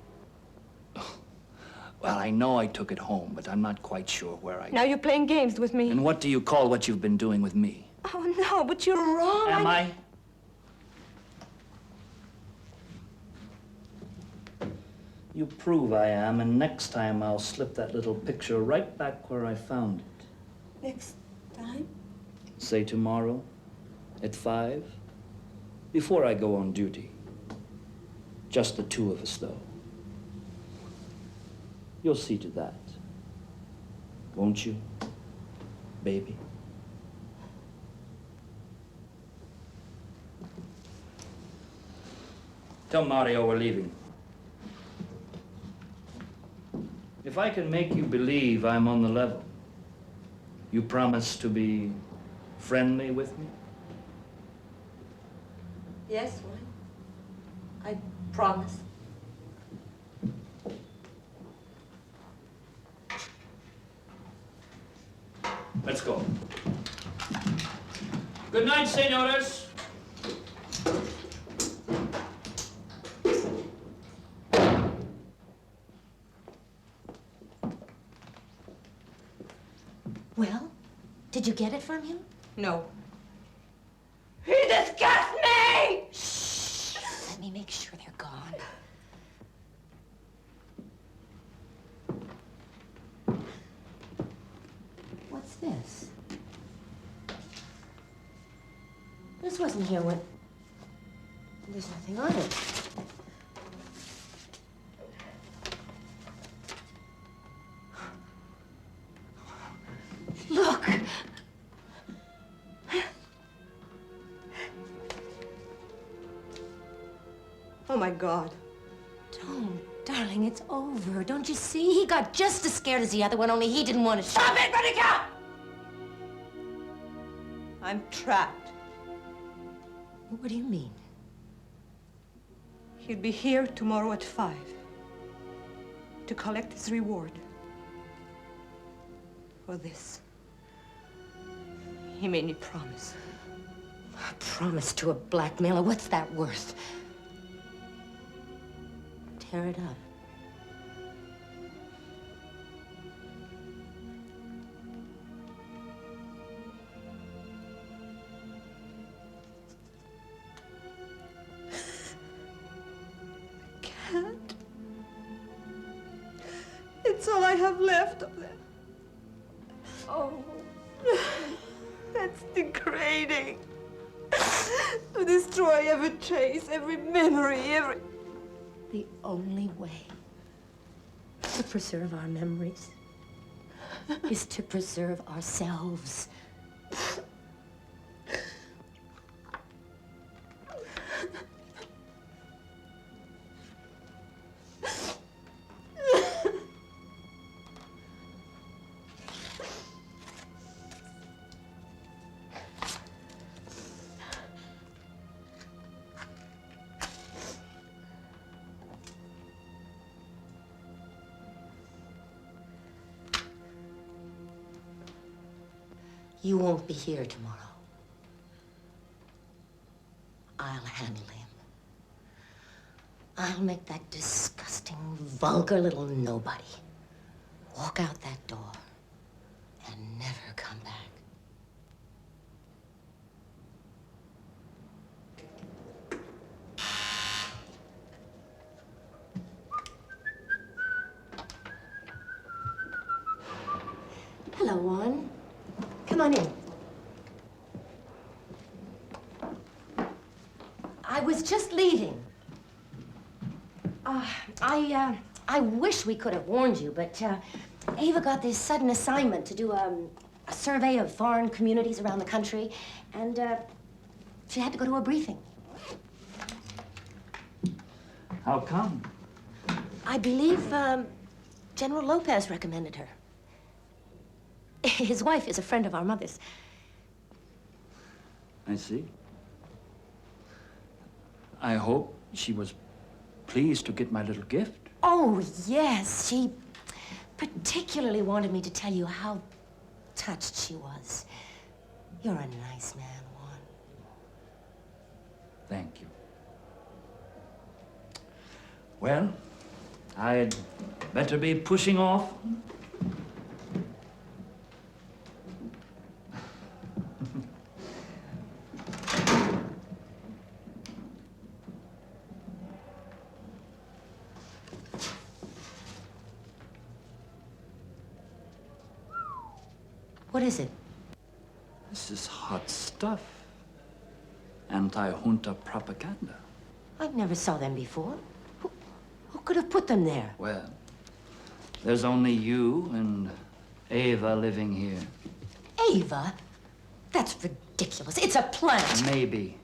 Well, I know I took it home, but I'm not quite sure where I... Now you're playing games with me. And what do you call what you've been doing with me? Oh, no, but you're wrong. Am I? You prove I am, and next time I'll slip that little picture right back where I found it. Next time? Say tomorrow, at 5, before I go on duty. Just the two of us, though. You'll see to that, won't you, baby? Tell Mario we're leaving. If I can make you believe I'm on the level, you promise to be friendly with me? Yes, I promise. Let's go. Good night, senores. Well, did you get it from him? No. He disgusts me! Shh! Let me make sure they're gone. What's this? This wasn't here when... There's nothing on it. Look! Oh, my God. Don't, darling, it's over. Don't you see? He got just as scared as the other one, only he didn't want to... Stop it, Monica! I'm trapped. What do you mean? He'll be here tomorrow at 5 to collect his reward. For this, he made me promise. A promise to a blackmailer? What's that worth? Tear it up. Can't. It's all I have left of them. Oh, that's degrading. To destroy every trace, every memory, every... The only way to preserve our memories is to preserve ourselves. You won't be here tomorrow. I'll handle him. I'll make that disgusting, vulgar little nobody walk out that door and never come back. Hello, Juan. Come on in. I was just leaving. I wish we could have warned you, but Ava got this sudden assignment to do a survey of foreign communities around the country, and she had to go to a briefing. How come? I believe General Lopez recommended her. His wife is a friend of our mother's. I see. I hope she was pleased to get my little gift. Oh, yes. She particularly wanted me to tell you how touched she was. You're a nice man, Juan. Thank you. Well, I'd better be pushing off. What is it? This is hot stuff. Anti-junta propaganda. I never saw them before. Who could have put them there? Well, there's only you and Ava living here. Ava? That's ridiculous. It's a plant. Maybe.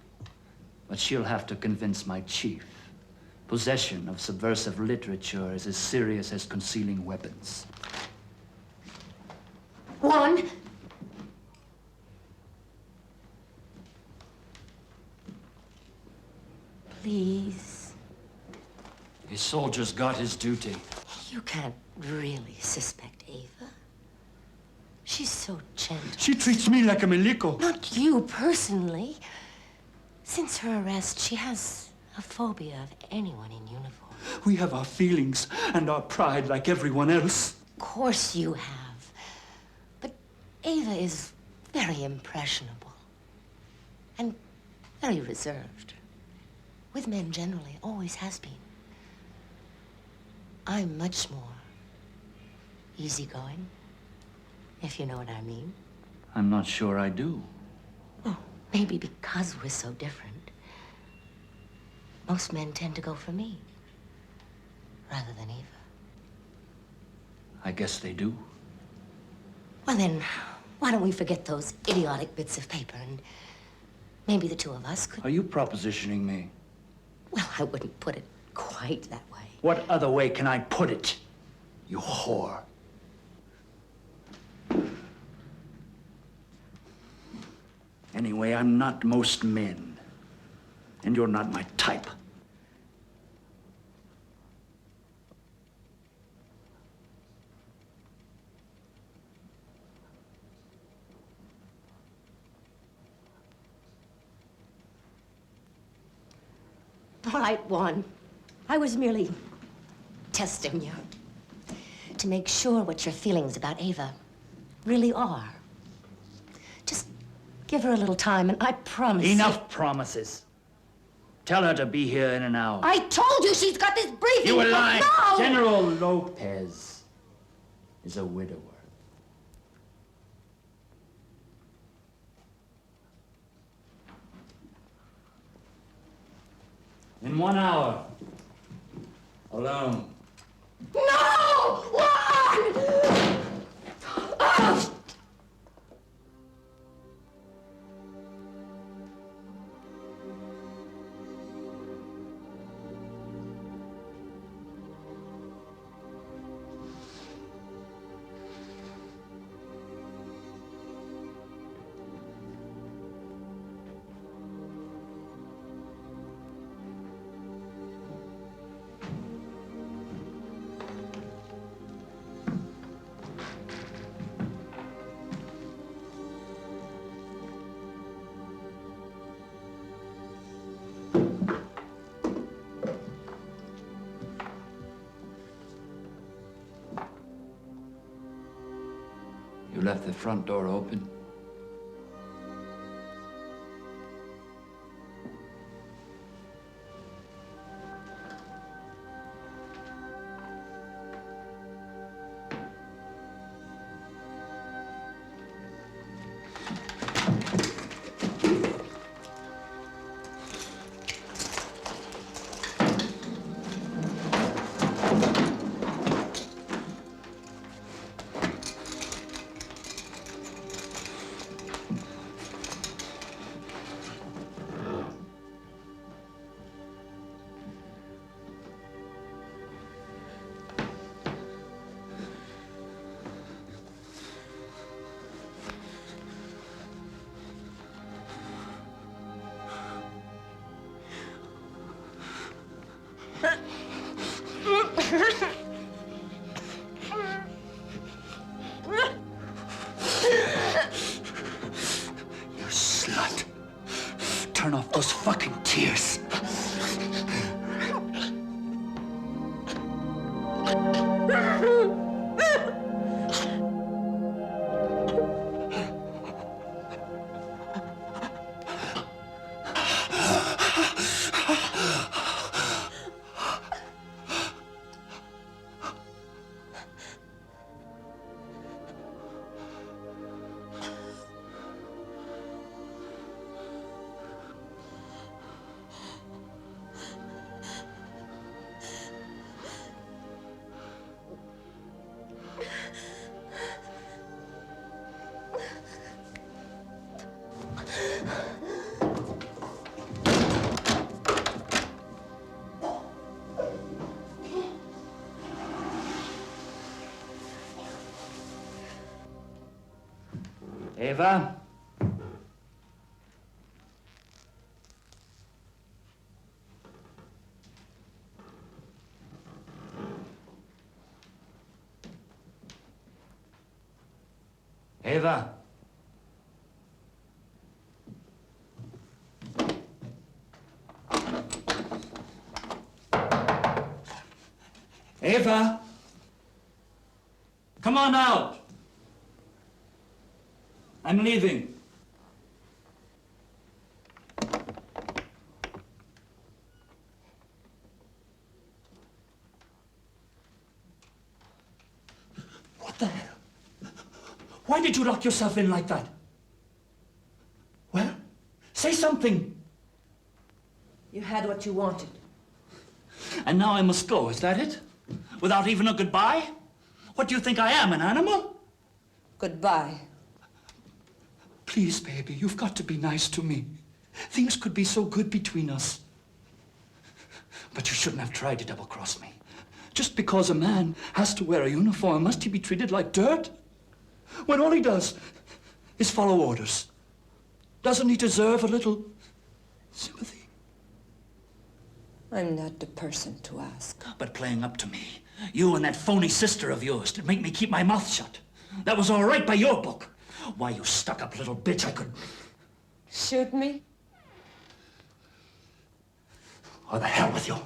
But she'll have to convince my chief. Possession of subversive literature is as serious as concealing weapons. Juan! Please. His soldiers got his duty. You can't really suspect Ava. She's so gentle. She treats me like a milico. Not you personally. Since her arrest, she has a phobia of anyone in uniform. We have our feelings and our pride like everyone else. Of course you have. But Ava is very impressionable and very reserved. With men generally, always has been. I'm much more easygoing, if you know what I mean. I'm not sure I do. Well, maybe because we're so different. Most men tend to go for me, rather than Eva. I guess they do. Well then, why don't we forget those idiotic bits of paper and maybe the two of us could... Are you propositioning me? Well, I wouldn't put it quite that way. What other way can I put it, you whore? Anyway, I'm not most men, and you're not my type. All right, Juan. I was merely testing you to make sure what your feelings about Ava really are. Just give her a little time, and I promise Enough promises. Tell her to be here in an hour. I told you she's got this briefing. You were lying. No! General Lopez is a widower. In 1 hour. Alone. No! Juan! You left the front door open. You slut. Turn off those fucking tears. Eva? Eva? Eva? Come on out. I'm leaving. What the hell? Why did you lock yourself in like that? Well, say something. You had what you wanted. And now I must go, is that it? Without even a goodbye? What do you think I am, an animal? Goodbye. Please, baby, you've got to be nice to me. Things could be so good between us. But you shouldn't have tried to double-cross me. Just because a man has to wear a uniform, must he be treated like dirt? When all he does is follow orders. Doesn't he deserve a little sympathy? I'm not the person to ask. But playing up to me, you and that phony sister of yours to make me keep my mouth shut. That was all right by your book. Why, you stuck-up little bitch, I could... Shoot me? Oh, the hell with you.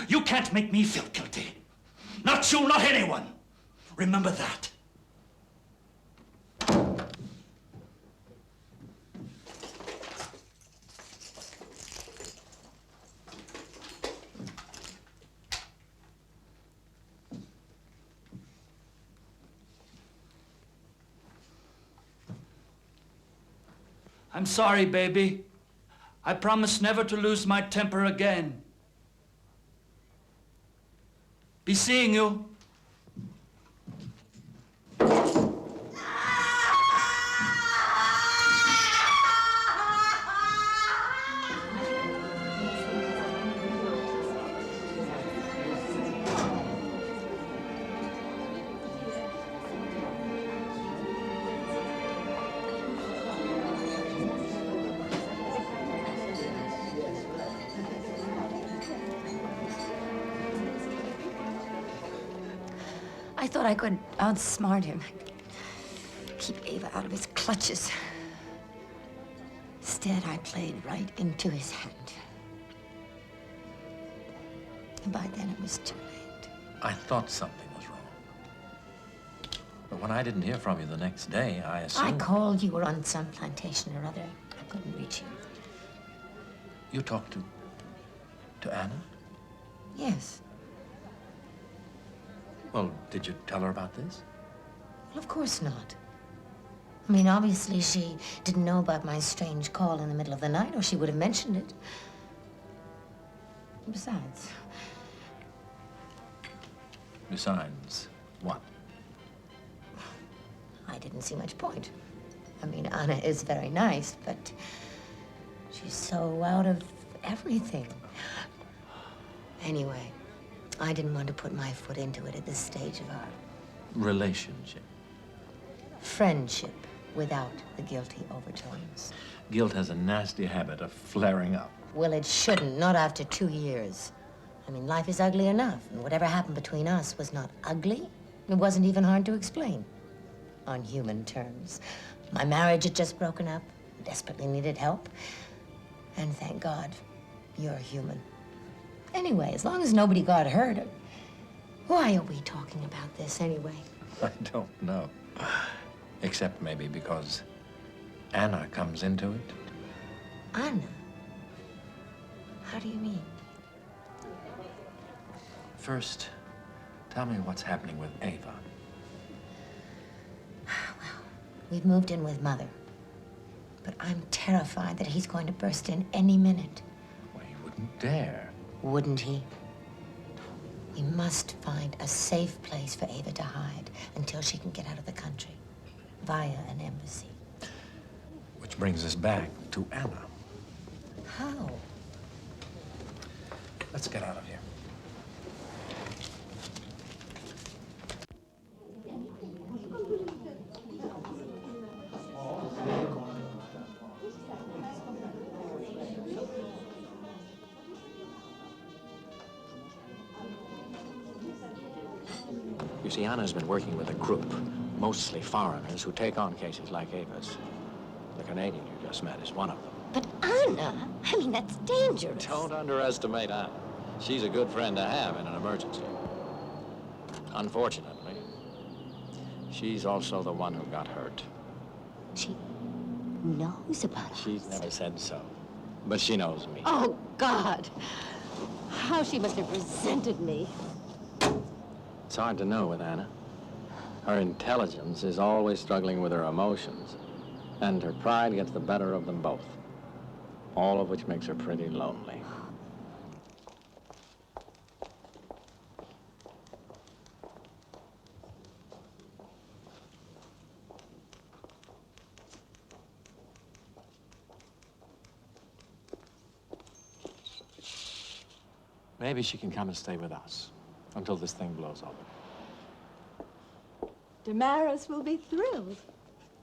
You can't make me feel guilty. Not you, not anyone. Remember that. I'm sorry, baby. I promise never to lose my temper again. Be seeing you. thought I could outsmart him. Keep Ava out of his clutches. Instead, I played right into his hand. And by then, it was too late. I thought something was wrong. But when I didn't hear from you the next day, I assumed... I called. You were on some plantation or other. I couldn't reach you. You talked to Anna? Yes. Well, did you tell her about this? Well, of course not. I mean, obviously, she didn't know about my strange call in the middle of the night, or she would have mentioned it. Besides... Besides what? I didn't see much point. I mean, Anna is very nice, but she's so out of everything. Anyway, I didn't want to put my foot into it at this stage of our Relationship. friendship without the guilty overtones. Guilt has a nasty habit of flaring up. Well, it shouldn't, not after 2 years. I mean, life is ugly enough, and whatever happened between us was not ugly. It wasn't even hard to explain. On human terms. My marriage had just broken up, desperately needed help. And thank God, you're human. Anyway, as long as nobody got hurt, why are we talking about this anyway? I don't know. Except maybe because Anna comes into it. Anna? How do you mean? First, tell me what's happening with Ava. We've moved in with Mother. But I'm terrified that he's going to burst in any minute. Well, he wouldn't dare. Wouldn't he? We must find a safe place for Ava to hide until she can get out of the country, via an embassy. Which brings us back to Anna. How? Let's get out of here. You see, Anna's been working with a group, mostly foreigners, who take on cases like Ava's. The Canadian you just met is one of them. But Anna, I mean, that's dangerous. Don't underestimate Anna. She's a good friend to have in an emergency. Unfortunately, she's also the one who got hurt. She knows about us. She's never said so, but she knows me. Oh, God. How she must have resented me. It's hard to know with Anna. Her intelligence is always struggling with her emotions, and her pride gets the better of them both, all of which makes her pretty lonely. Maybe she can come and stay with us until this thing blows over. Damaris will be thrilled.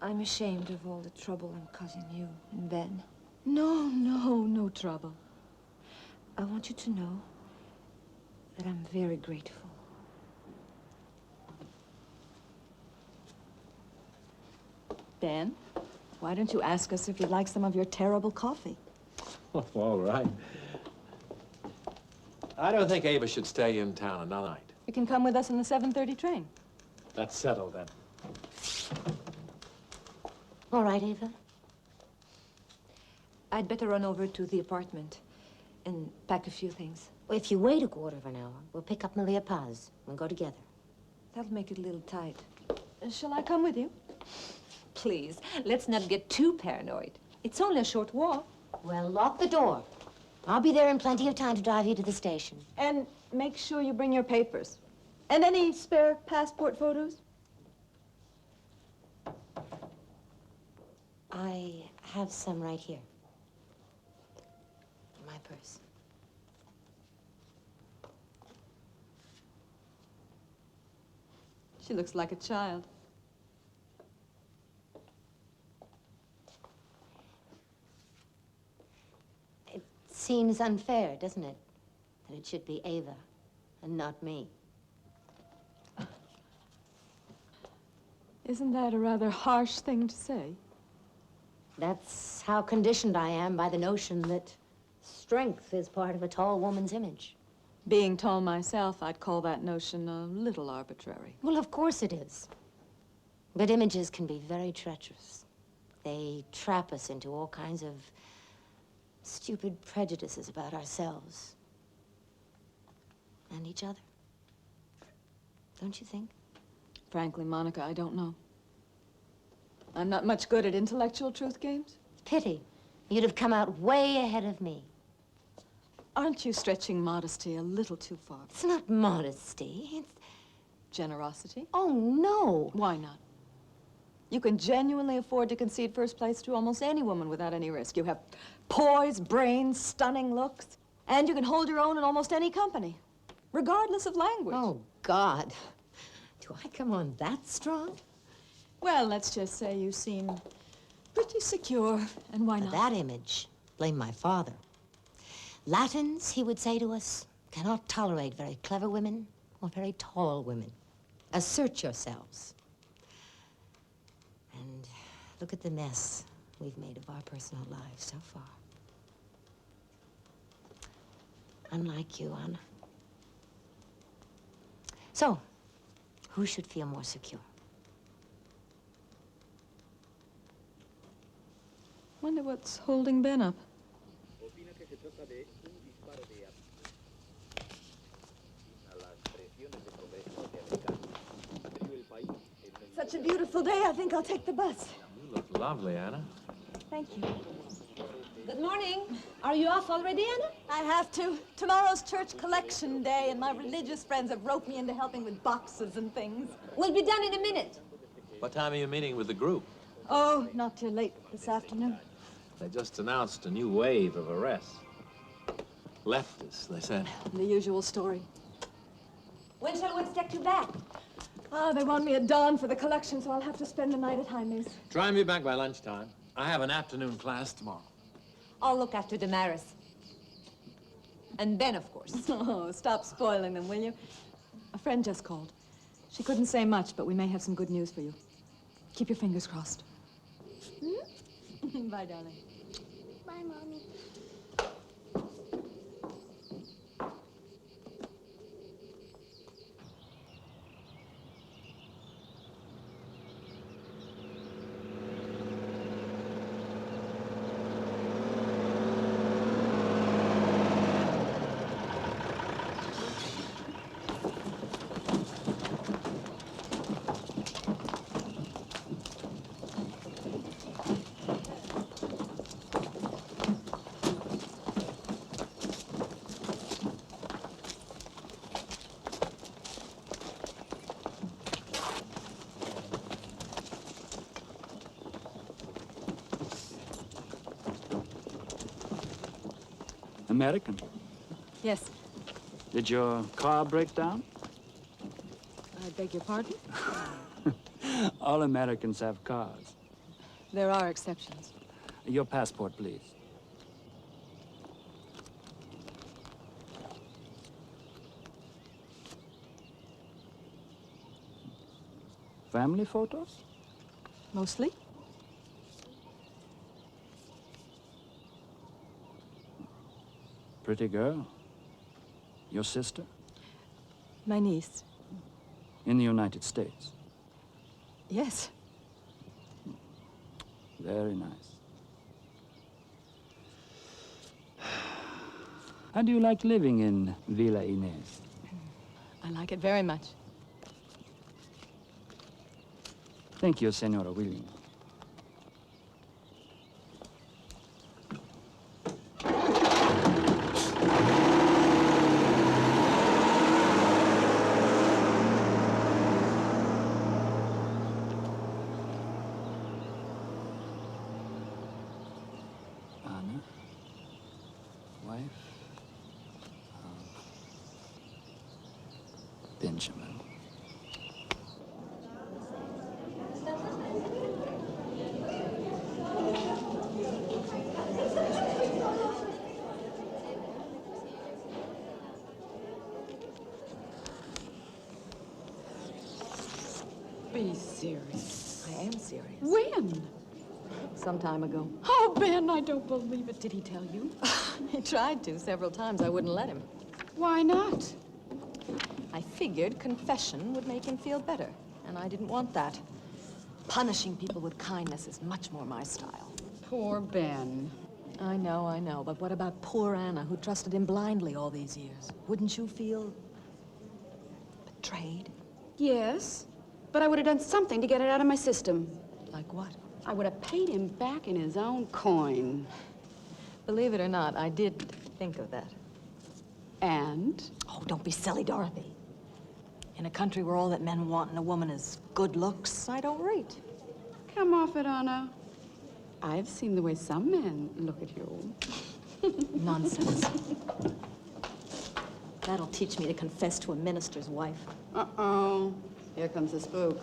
I'm ashamed of all the trouble I'm causing you and Ben. No trouble. I want you to know that I'm very grateful. Ben, why don't you ask us if we'd like some of your terrible coffee? Oh, all right. I don't think Ava should stay in town another night. You can come with us on the 7:30 train. That's settled then. All right, Ava. I'd better run over to the apartment and pack a few things. Well, if you wait a quarter of an hour, we'll pick up Malia Paz. We'll go together. That'll make it a little tight. Shall I come with you? Please, let's not get too paranoid. It's only a short walk. Well, lock the door. I'll be there in plenty of time to drive you to the station. And make sure you bring your papers. And any spare passport photos? I have some right here. In my purse. She looks like a child. It seems unfair, doesn't it? That it should be Ava and not me. Isn't that a rather harsh thing to say? That's how conditioned I am by the notion that strength is part of a tall woman's image. Being tall myself, I'd call that notion a little arbitrary. Well, of course it is. But images can be very treacherous. They trap us into all kinds of stupid prejudices about ourselves and each other. Don't you think? Frankly, Monica, I don't know. I'm not much good at intellectual truth games. Pity. You'd have come out way ahead of me. Aren't you stretching modesty a little too far? It's not modesty. It's generosity. Oh, no. Why not? You can genuinely afford to concede first place to almost any woman without any risk. You have poise, brains, stunning looks, and you can hold your own in almost any company, regardless of language. Oh, God. Do I come on that strong? Well, let's just say you seem pretty secure, and why not? That image, blame my father. Latins, he would say to us, cannot tolerate very clever women or very tall women. Assert yourselves. And look at the mess we've made of our personal lives so far. Unlike you, Anna. So, who should feel more secure? Wonder what's holding Ben up. Such a beautiful day, I think I'll take the bus. You look lovely, Anna. Thank you. Good morning. Are you off already, Anna? I have to. Tomorrow's church collection day, and my religious friends have roped me into helping with boxes and things. We'll be done in a minute. What time are you meeting with the group? Oh, not till late this afternoon. They just announced a new wave of arrests. Leftists, they said. The usual story. When shall we expect you back? Oh, they want me at dawn for the collection, so I'll have to spend the night at Jaime's. Try and be back by lunchtime. I have an afternoon class tomorrow. I'll look after Damaris. And Ben, of course. Oh, stop spoiling them, will you? A friend just called. She couldn't say much, but we may have some good news for you. Keep your fingers crossed. Hmm? Bye, darling. Bye, Mommy. American. Yes. Did your car break down? I beg your pardon? All Americans have cars. There are exceptions. Your passport, please. Family photos? Mostly. Pretty girl. Your sister? My niece. In the United States? Yes. Very nice. How do you like living in Villa Inés? I like it very much. Thank you, Senora Williams. Anna, wife of Benjamin. Be serious. I am serious. When? Some time ago. Oh, Ben, I don't believe it. Did he tell you? He tried to several times. I wouldn't let him. Why not? I figured confession would make him feel better, and I didn't want that. Punishing people with kindness is much more my style. Poor Ben. I know, but what about poor Anna, who trusted him blindly all these years? Wouldn't you feel betrayed? Yes, but I would have done something to get it out of my system. Like what? I would have paid him back in his own coin. Believe it or not, I did think of that. And? Oh, don't be silly, Dorothy. In a country where all that men want in a woman is good looks, I don't rate. Come off it, Anna. I've seen the way some men look at you. Nonsense. That'll teach me to confess to a minister's wife. Uh-oh. Here comes the spook.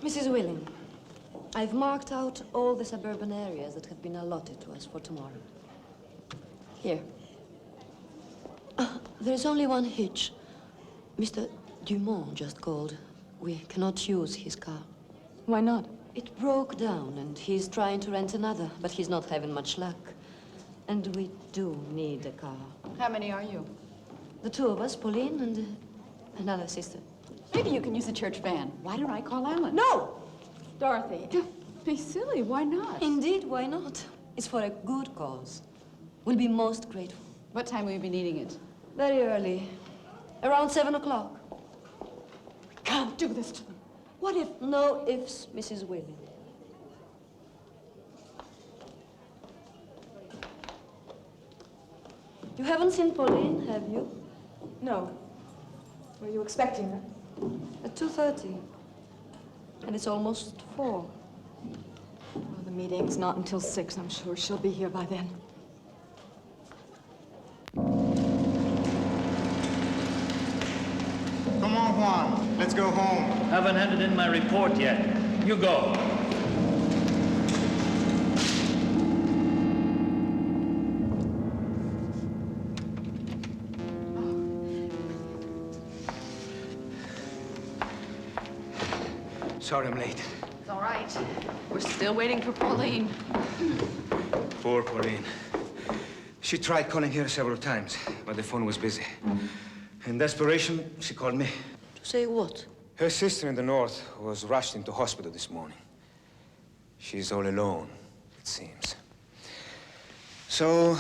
Mrs. Willing, I've marked out all the suburban areas that have been allotted to us for tomorrow. Here. There's only one hitch. Mr. Dumont just called. We cannot use his car. Why not? It broke down, and he's trying to rent another, but he's not having much luck. And we do need a car. How many are you? The two of us, Pauline and another sister. Maybe you can use a church van. Why don't I call Alan? No! Dorothy. Don't be silly. Why not? Indeed, why not? It's for a good cause. We'll be most grateful. What time will you be needing it? Very early. Around 7 o'clock. We can't do this to them. What if? No ifs, Mrs. Willing. You haven't seen Pauline, have you? No. Were you expecting her? At 2:30. And it's almost 4. Well, the meeting's not until 6. I'm sure she'll be here by then. Come on, Juan. Let's go home. Haven't handed in my report yet. You go. Sorry I'm late. It's all right. We're still waiting for Pauline. Poor Pauline. She tried calling here several times, but the phone was busy. In desperation, she called me. To say what? Her sister in the north was rushed into hospital this morning. She's all alone, it seems. So,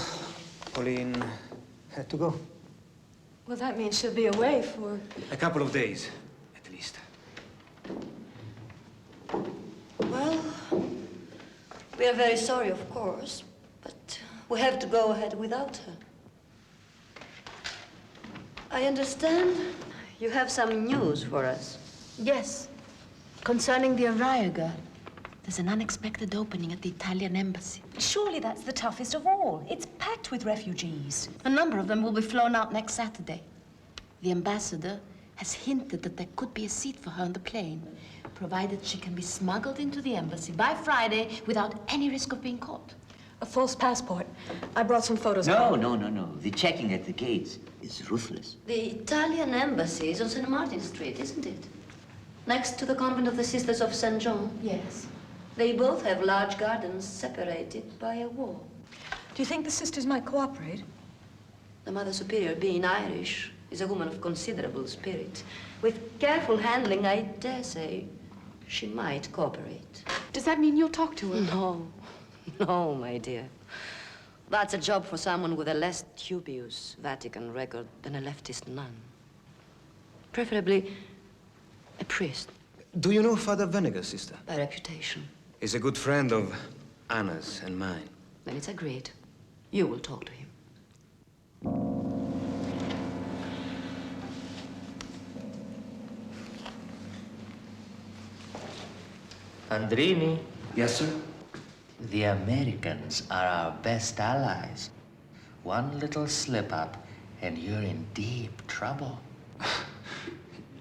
Pauline had to go. Well, that means she'll be away for... A couple of days, at least. Well, we are very sorry, of course, but we have to go ahead without her. I understand you have some news for us. Yes. Concerning the Araya girl. There's an unexpected opening at the Italian embassy. Surely that's the toughest of all. It's packed with refugees. A number of them will be flown out next Saturday. The ambassador has hinted that there could be a seat for her on the plane, provided she can be smuggled into the embassy by Friday without any risk of being caught. A false passport. I brought some photos. No. The checking at the gates is ruthless. The Italian embassy is on St. Martin Street, isn't it? Next to the convent of the Sisters of St. John? Yes. They both have large gardens separated by a wall. Do you think the sisters might cooperate? The Mother Superior, being Irish, is a woman of considerable spirit. With careful handling, I dare say, she might cooperate. Does that mean you'll talk to her? No, my dear. That's a job for someone with a less dubious Vatican record than a leftist nun. Preferably a priest. Do you know Father Venegas, sister? By reputation. He's a good friend of Anna's and mine. Then it's agreed. You will talk to him. Andrini? Yes, sir? The Americans are our best allies. One little slip-up, and you're in deep trouble.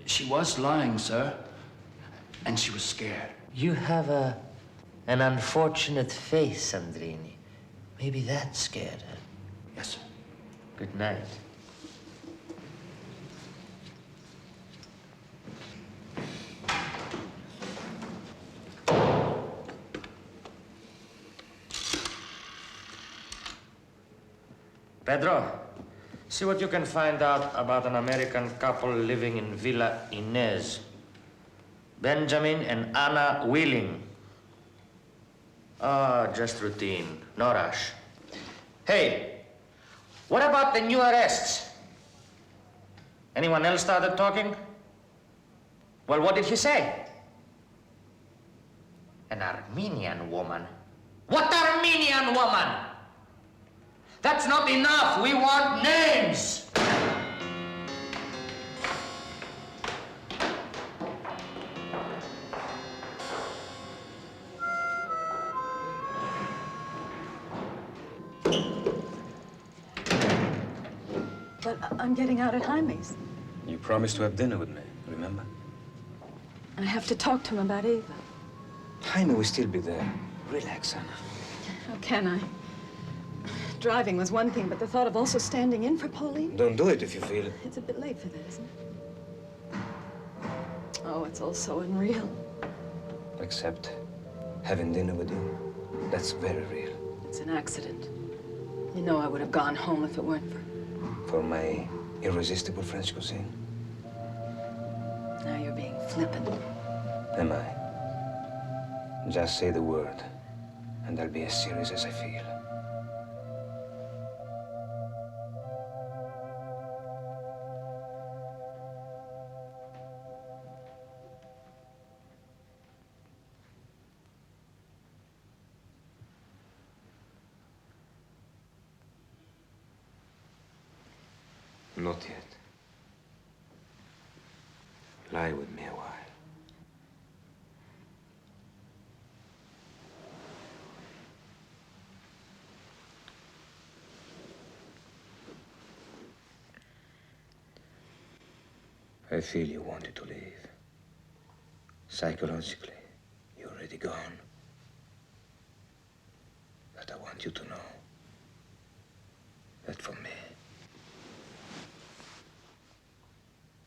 She was lying, sir. And she was scared. You have an unfortunate face, Andrini. Maybe that scared her. Yes, sir. Good night. Pedro, see what you can find out about an American couple living in Villa Inez. Benjamin and Anna Wheeling. Just routine, no rush. Hey, what about the new arrests? Anyone else started talking? Well, what did he say? An Armenian woman. What Armenian woman? That's not enough. We want names. But I'm getting out at Jaime's. You promised to have dinner with me, remember? I have to talk to him about Eva. Jaime will still be there. Relax, Anna. How can I? Driving was one thing, but the thought of also standing in for Pauline? Don't do it if you feel it. It's a bit late for that, isn't it? Oh, it's all so unreal. Except having dinner with you. That's very real. It's an accident. You know I would have gone home if it weren't For my irresistible French cuisine. Now you're being flippant. Am I? Just say the word, and I'll be as serious as I feel. Not yet. Lie with me a while. I feel you wanted to leave. Psychologically, you're already gone. But I want you to know that for me,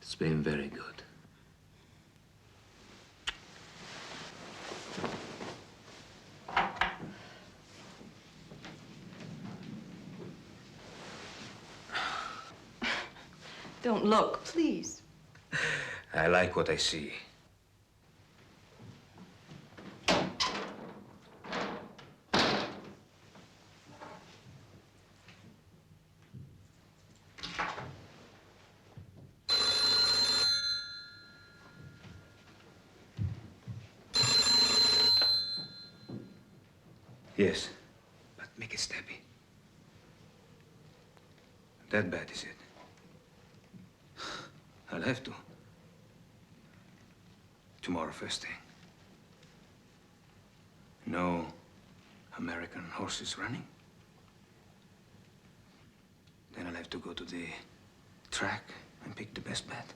it's been very good. Don't look, please. I like what I see. Yes, but make it steppy. That bad, is it? I'll have to. Tomorrow, first thing. No American horses running. Then I'll have to go to the track and pick the best bet.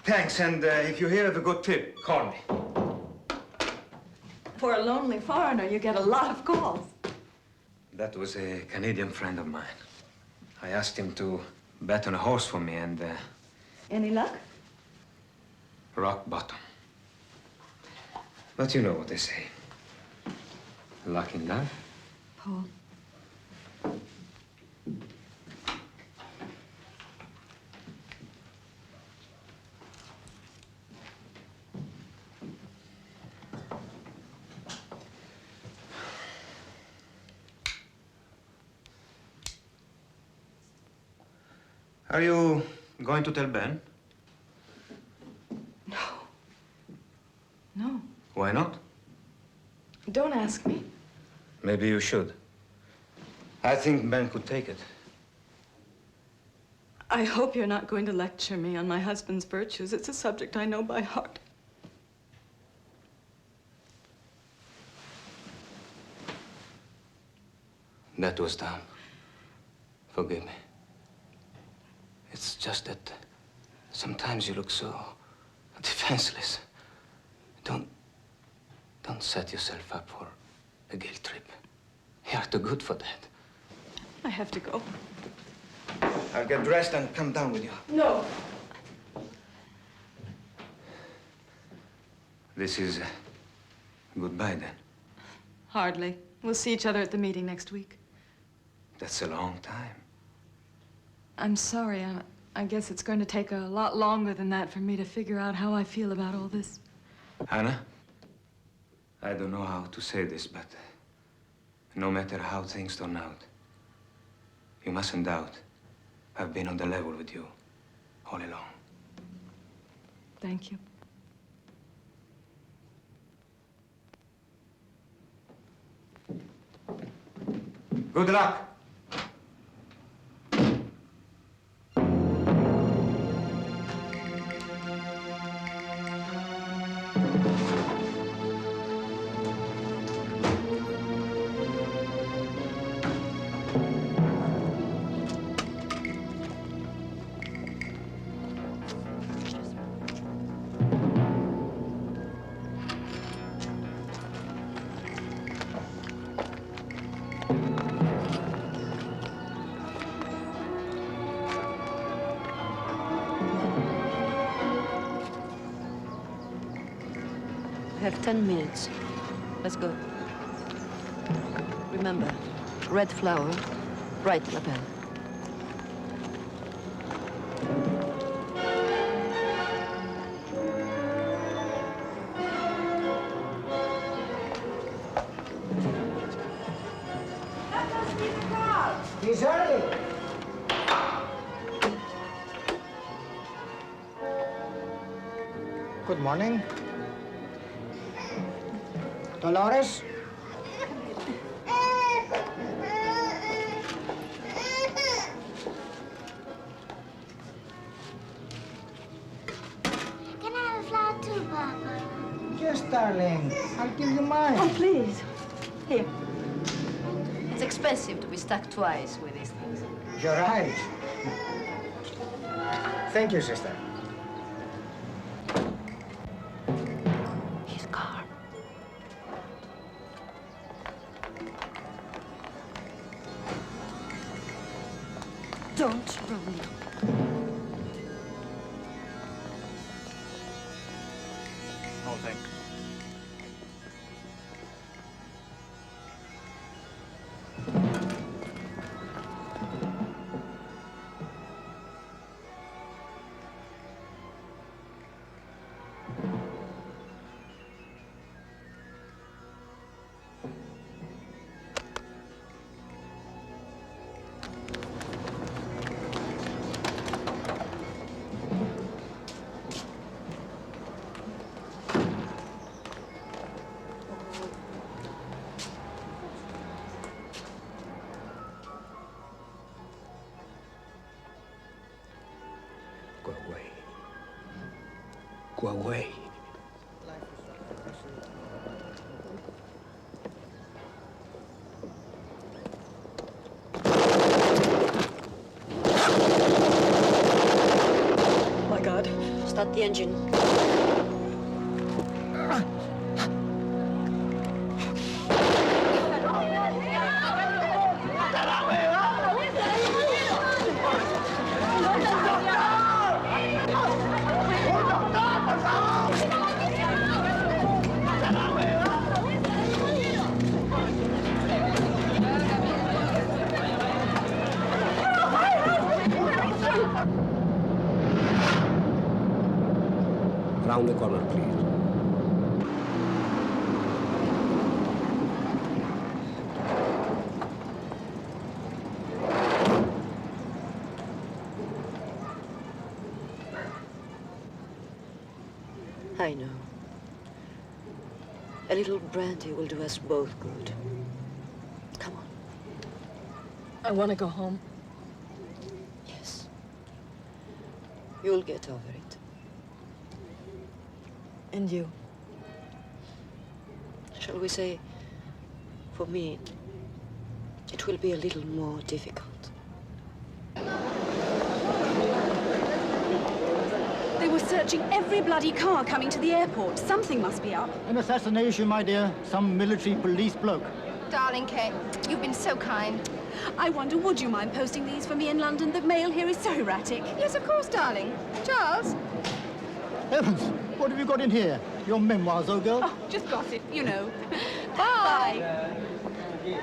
Thanks, and if you hear of a good tip, call me. For a lonely foreigner, you get a lot of calls. That was a Canadian friend of mine. I asked him to bet on a horse for me, and Any luck? rock bottom. But you know what they say. Luck in love. Paul. Are you going to tell Ben? No. Why not? Don't ask me. Maybe you should. I think Ben could take it. I hope you're not going to lecture me on my husband's virtues. It's a subject I know by heart. That was dumb. Forgive me. It's just that sometimes you look so defenseless. Don't set yourself up for a guilt trip. You're too good for that. I have to go. I'll get dressed and come down with you. No. This is goodbye, then. Hardly. We'll see each other at the meeting next week. That's a long time. I'm sorry. I guess it's going to take a lot longer than that for me to figure out how I feel about all this. Anna, I don't know how to say this, but no matter how things turn out, you mustn't doubt I've been on the level with you all along. Thank you. Good luck. I have 10 minutes. Let's go. Remember, red flower, right lapel. He's early. Good morning. Dolores? Can I have a flower too, Papa? Yes, darling. I'll give you mine. Oh, please. Here. It's expensive to be stuck twice with these things. You're right. Thank you, sister. His car. Don't run. No, thank you. Go away. Go away. My God. Start the engine. Round the corner, please. I know. A little brandy will do us both good. Come on. I want to go home. Yes. You'll get over it. And you? Shall we say, for me, it will be a little more difficult. They were searching every bloody car coming to the airport. Something must be up. An assassination, my dear. Some military police bloke. Darling Kate, you've been so kind. I wonder, would you mind posting these for me in London? The mail here is so erratic. Yes, of course, darling. Charles? Heavens, what have you got in here? Your memoirs, old girl? Oh, just gossip, you know. Bye. Bye.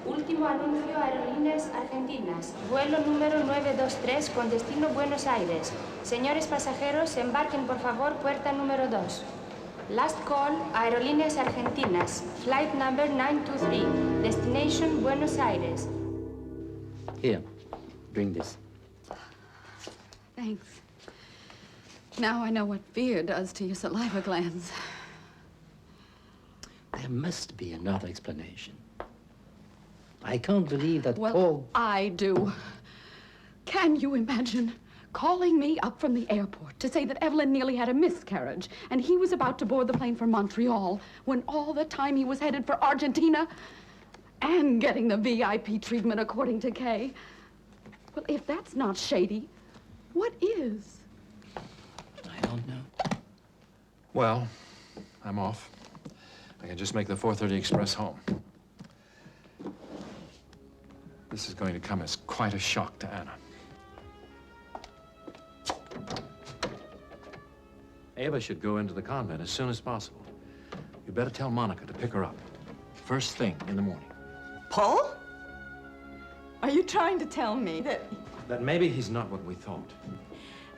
Último anuncio, Aerolíneas Argentinas. Vuelo número 923 con destino Buenos Aires. Señores pasajeros, embarquen por favor puerta número 2. Last call, Aerolíneas Argentinas. Flight number 923. Destination Buenos Aires. Here, drink this. Thanks. Now I know what fear does to your saliva glands. There must be another explanation. I can't believe that Well, Paul... I do. Can you imagine calling me up from the airport to say that Evelyn nearly had a miscarriage and he was about to board the plane for Montreal when all the time he was headed for Argentina and getting the VIP treatment according to Kay? Well, if that's not shady, what is? I don't know. Well, I'm off. I can just make the 4:30 express home. This is going to come as quite a shock to Anna. Ava should go into the convent as soon as possible. You better tell Monica to pick her up. First thing in the morning. Paul? Are you trying to tell me that... That maybe he's not what we thought.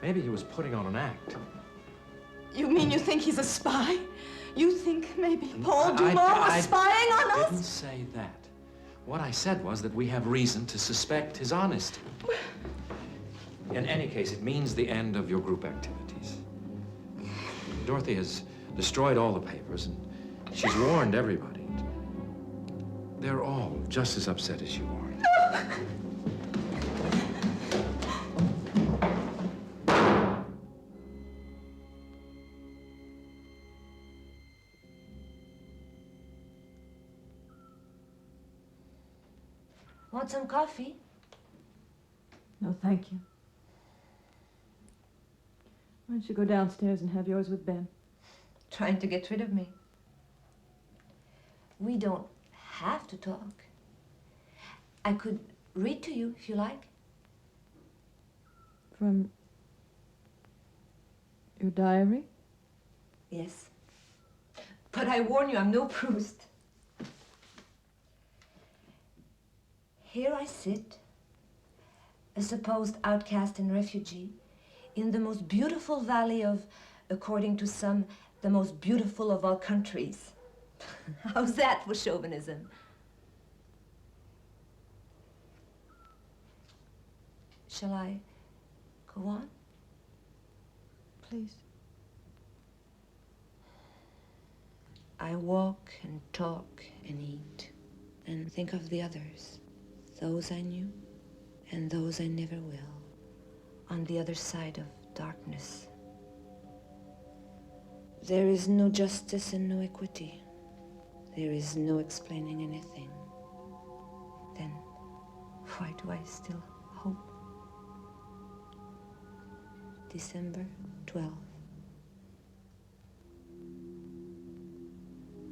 Maybe he was putting on an act. You mean you think he's a spy? You think maybe Paul Dumont was spying on us? I didn't say that. What I said was that we have reason to suspect his honesty. In any case, it means the end of your group activities. Dorothy has destroyed all the papers, and she's warned everybody. They're all just as upset as you are. Want some coffee? No, thank you. Why don't you go downstairs and have yours with Ben? Trying to get rid of me. We don't have to talk. I could read to you if you like. From your diary? Yes. But I warn you, I'm no Proust. Here I sit, a supposed outcast and refugee, in the most beautiful valley of, according to some, the most beautiful of all countries. How's that for chauvinism? Shall I go on? Please. I walk and talk and eat and think of the others. Those I knew, and those I never will, on the other side of darkness. There is no justice and no equity. There is no explaining anything. Then, why do I still hope? December 12th.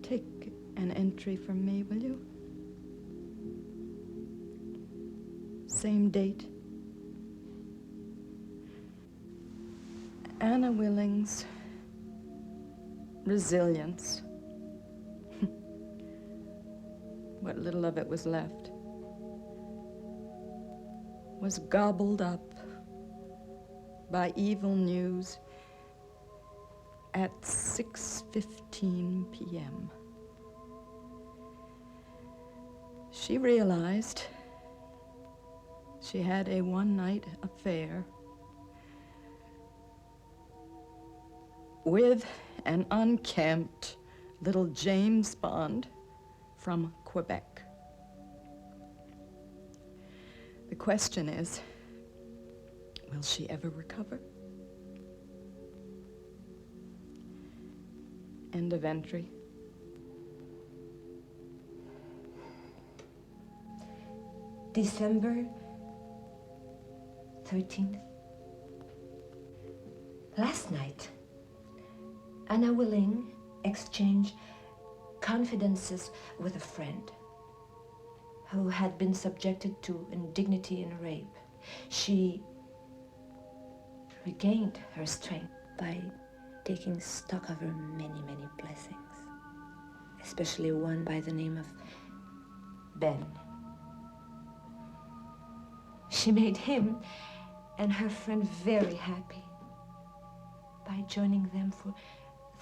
Take an entry from me, will you? Same date. Anna Willing's resilience. What little of it was left was gobbled up by evil news at 6:15 p.m. She realized she had a one-night affair with an unkempt little James Bond from Quebec. The question is, will she ever recover? End of entry. December 13th. Last night, Anna Willing exchanged confidences with a friend who had been subjected to indignity and rape. She regained her strength by taking stock of her many, many blessings, especially one by the name of Ben. She made him and her friend very happy by joining them for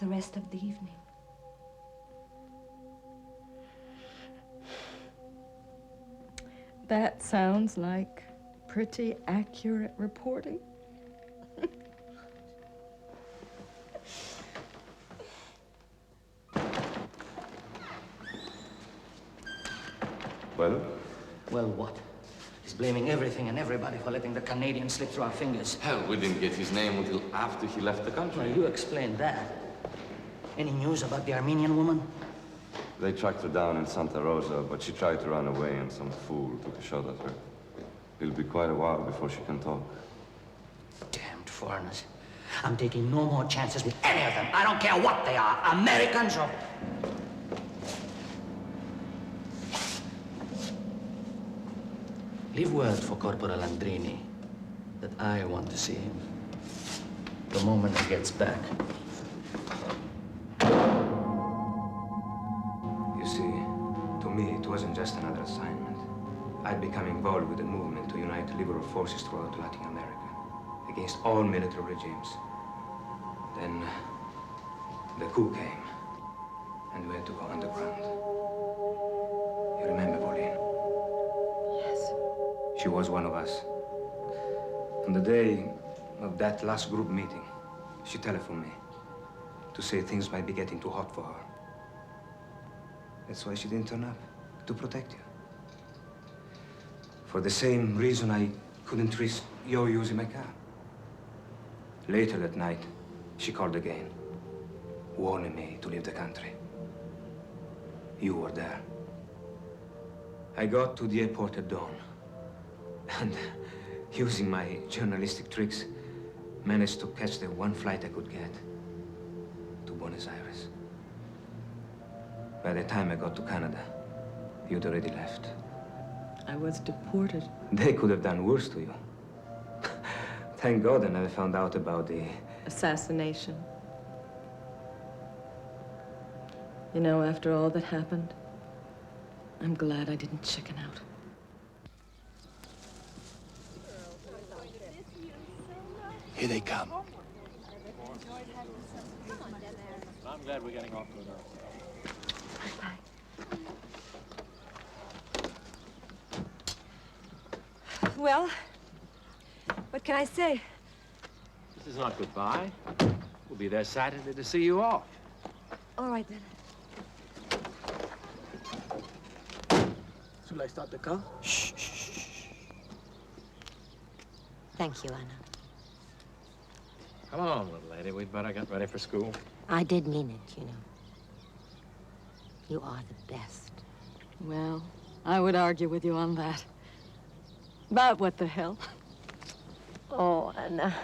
the rest of the evening. That sounds like pretty accurate reporting. Well? Well, what? He's blaming everything and everybody for letting the Canadians slip through our fingers. Hell, we didn't get his name until after he left the country. Well, you explained that. Any news about the Armenian woman? They tracked her down in Santa Rosa, but she tried to run away and some fool took a shot at her. It'll be quite a while before she can talk. Damned foreigners. I'm taking no more chances with any of them. I don't care what they are, Americans or... Leave word for Corporal Andrini that I want to see him the moment he gets back. You see, to me, it wasn't just another assignment. I'd become involved with a movement to unite liberal forces throughout Latin America against all military regimes. Then the coup came, and we had to go underground. You remember Pauline? Yes. She was one of us. On the day of that last group meeting, she telephoned me to say things might be getting too hot for her. That's why she didn't turn up, to protect you. For the same reason I couldn't risk your using my car. Later that night, she called again, warning me to leave the country. You were there. I got to the airport at dawn, and using my journalistic tricks, managed to catch the one flight I could get to Buenos Aires. By the time I got to Canada, you'd already left. I was deported. They could have done worse to you. Thank God I never found out about the... Assassination. You know, after all that happened, I'm glad I didn't chicken out. Here they come. I'm glad we're getting off to an early. Well, what can I say? This is not goodbye. We'll be there Saturday to see you off. All right, then. Should I start the car? Shh. Thank you, Anna. Come on, little lady. We'd better get ready for school. I did mean it, you know. You are the best. Well, I would argue with you on that. But what the hell? Oh, Anna.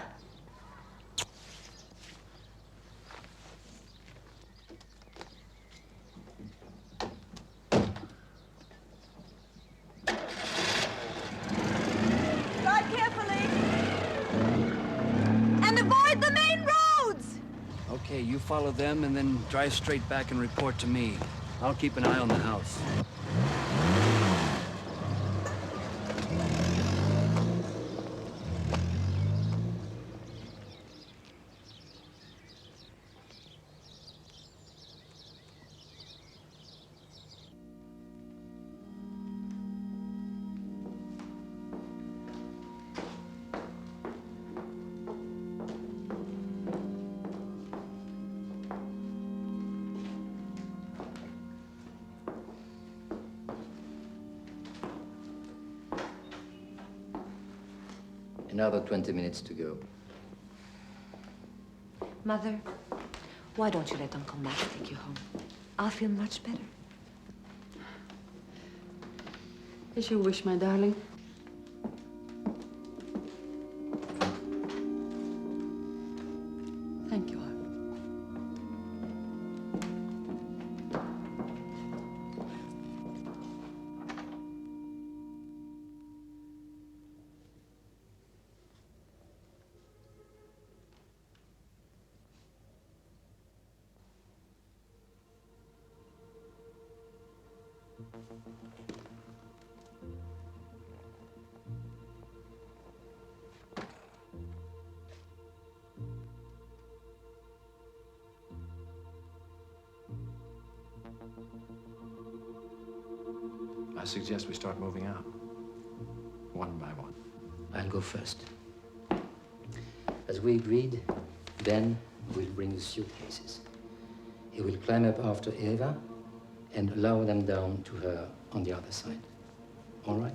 Drive carefully! And avoid the main roads! Okay, you follow them and then drive straight back and report to me. I'll keep an eye on the house. Another 20 minutes to go. Mother, why don't you let Uncle Max take you home? I'll feel much better. As you wish, my darling. Thank you, Art. I suggest we start moving out. One by one. I'll go first. As we agreed, Ben will bring the suitcases. He will climb up after Eva and lower them down to her on the other side. All right?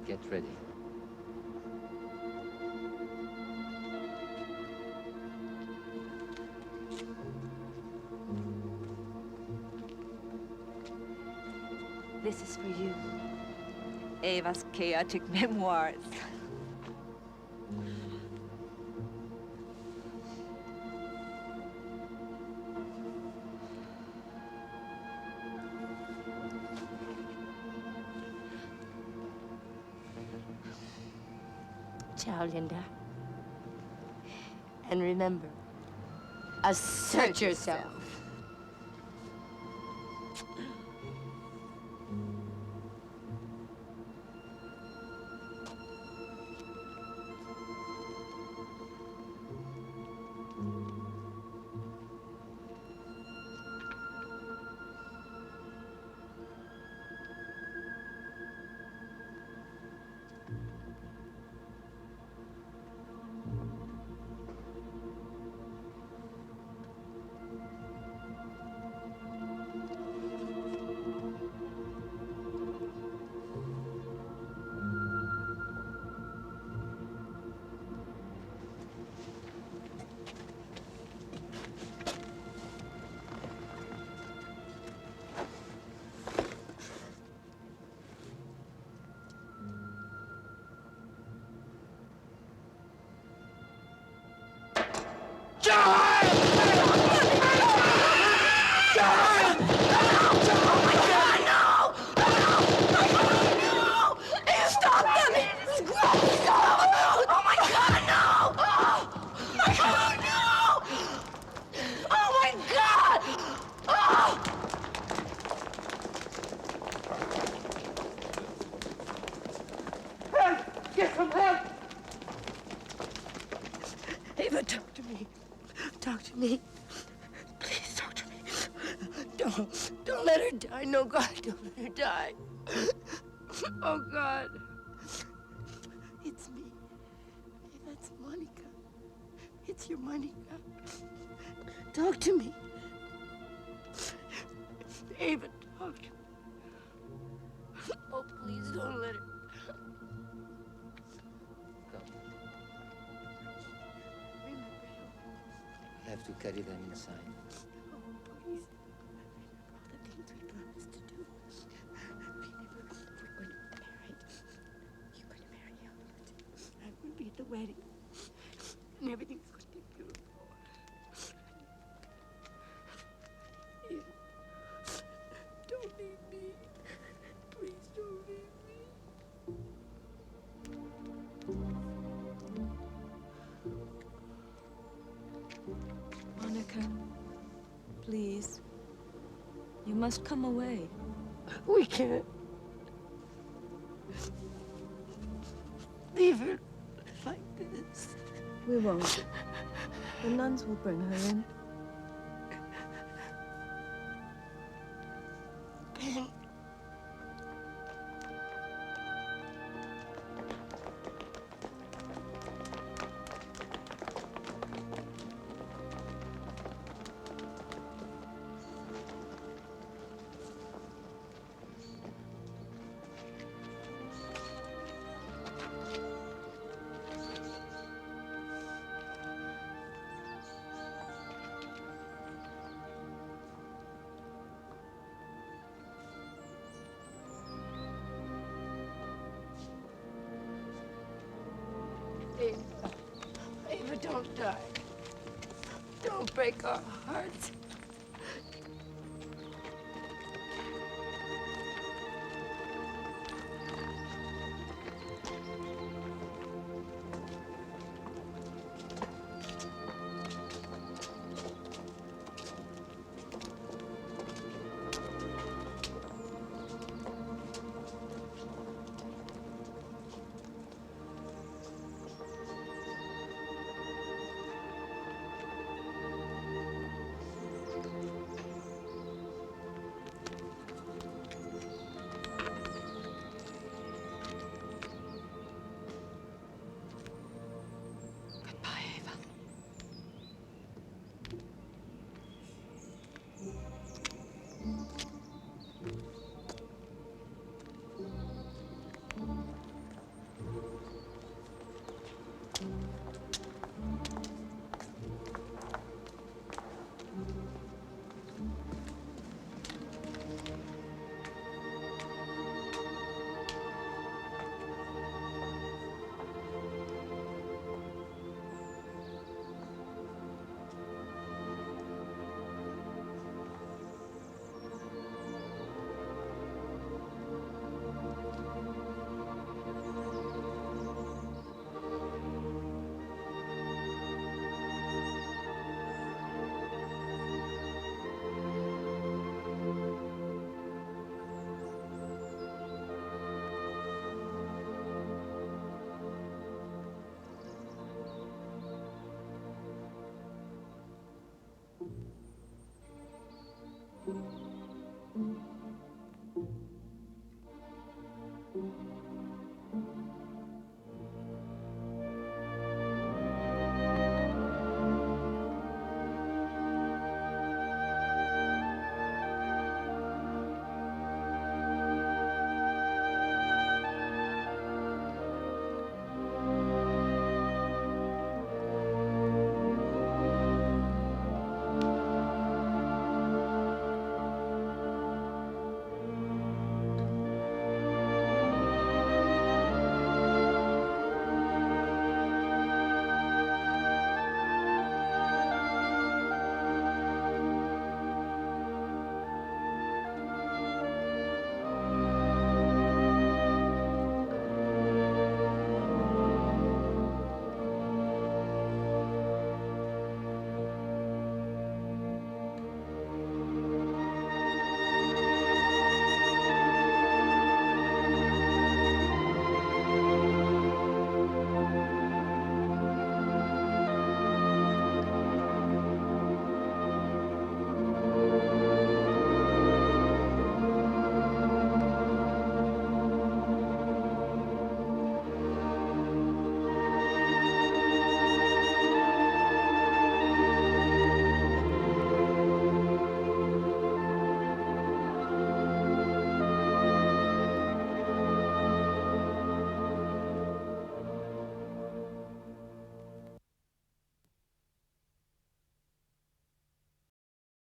Get ready. This is for you. Eva's chaotic memoirs. Ciao, Linda. And remember, assert yourself. Get some help! Eva, talk to me. Talk to me. Please talk to me. Don't let her die. No, God, don't let her die. Oh, God. It's me. That's Monica. It's your Monica. Talk to me. Eva, talk to me. Oh, please don't let her. I have to carry them inside. Oh, please. All the things we promised to do. Remember, we're going to be married. You're going to marry Albert. I'm going to be at the wedding. And everything's going to be beautiful. Eva, don't leave me. Please don't leave me. Monica, please. You must come away. We can't. Leave her like this. We won't. The nuns will bring her in. Ben. Don't die. Don't break our hearts. Thank you.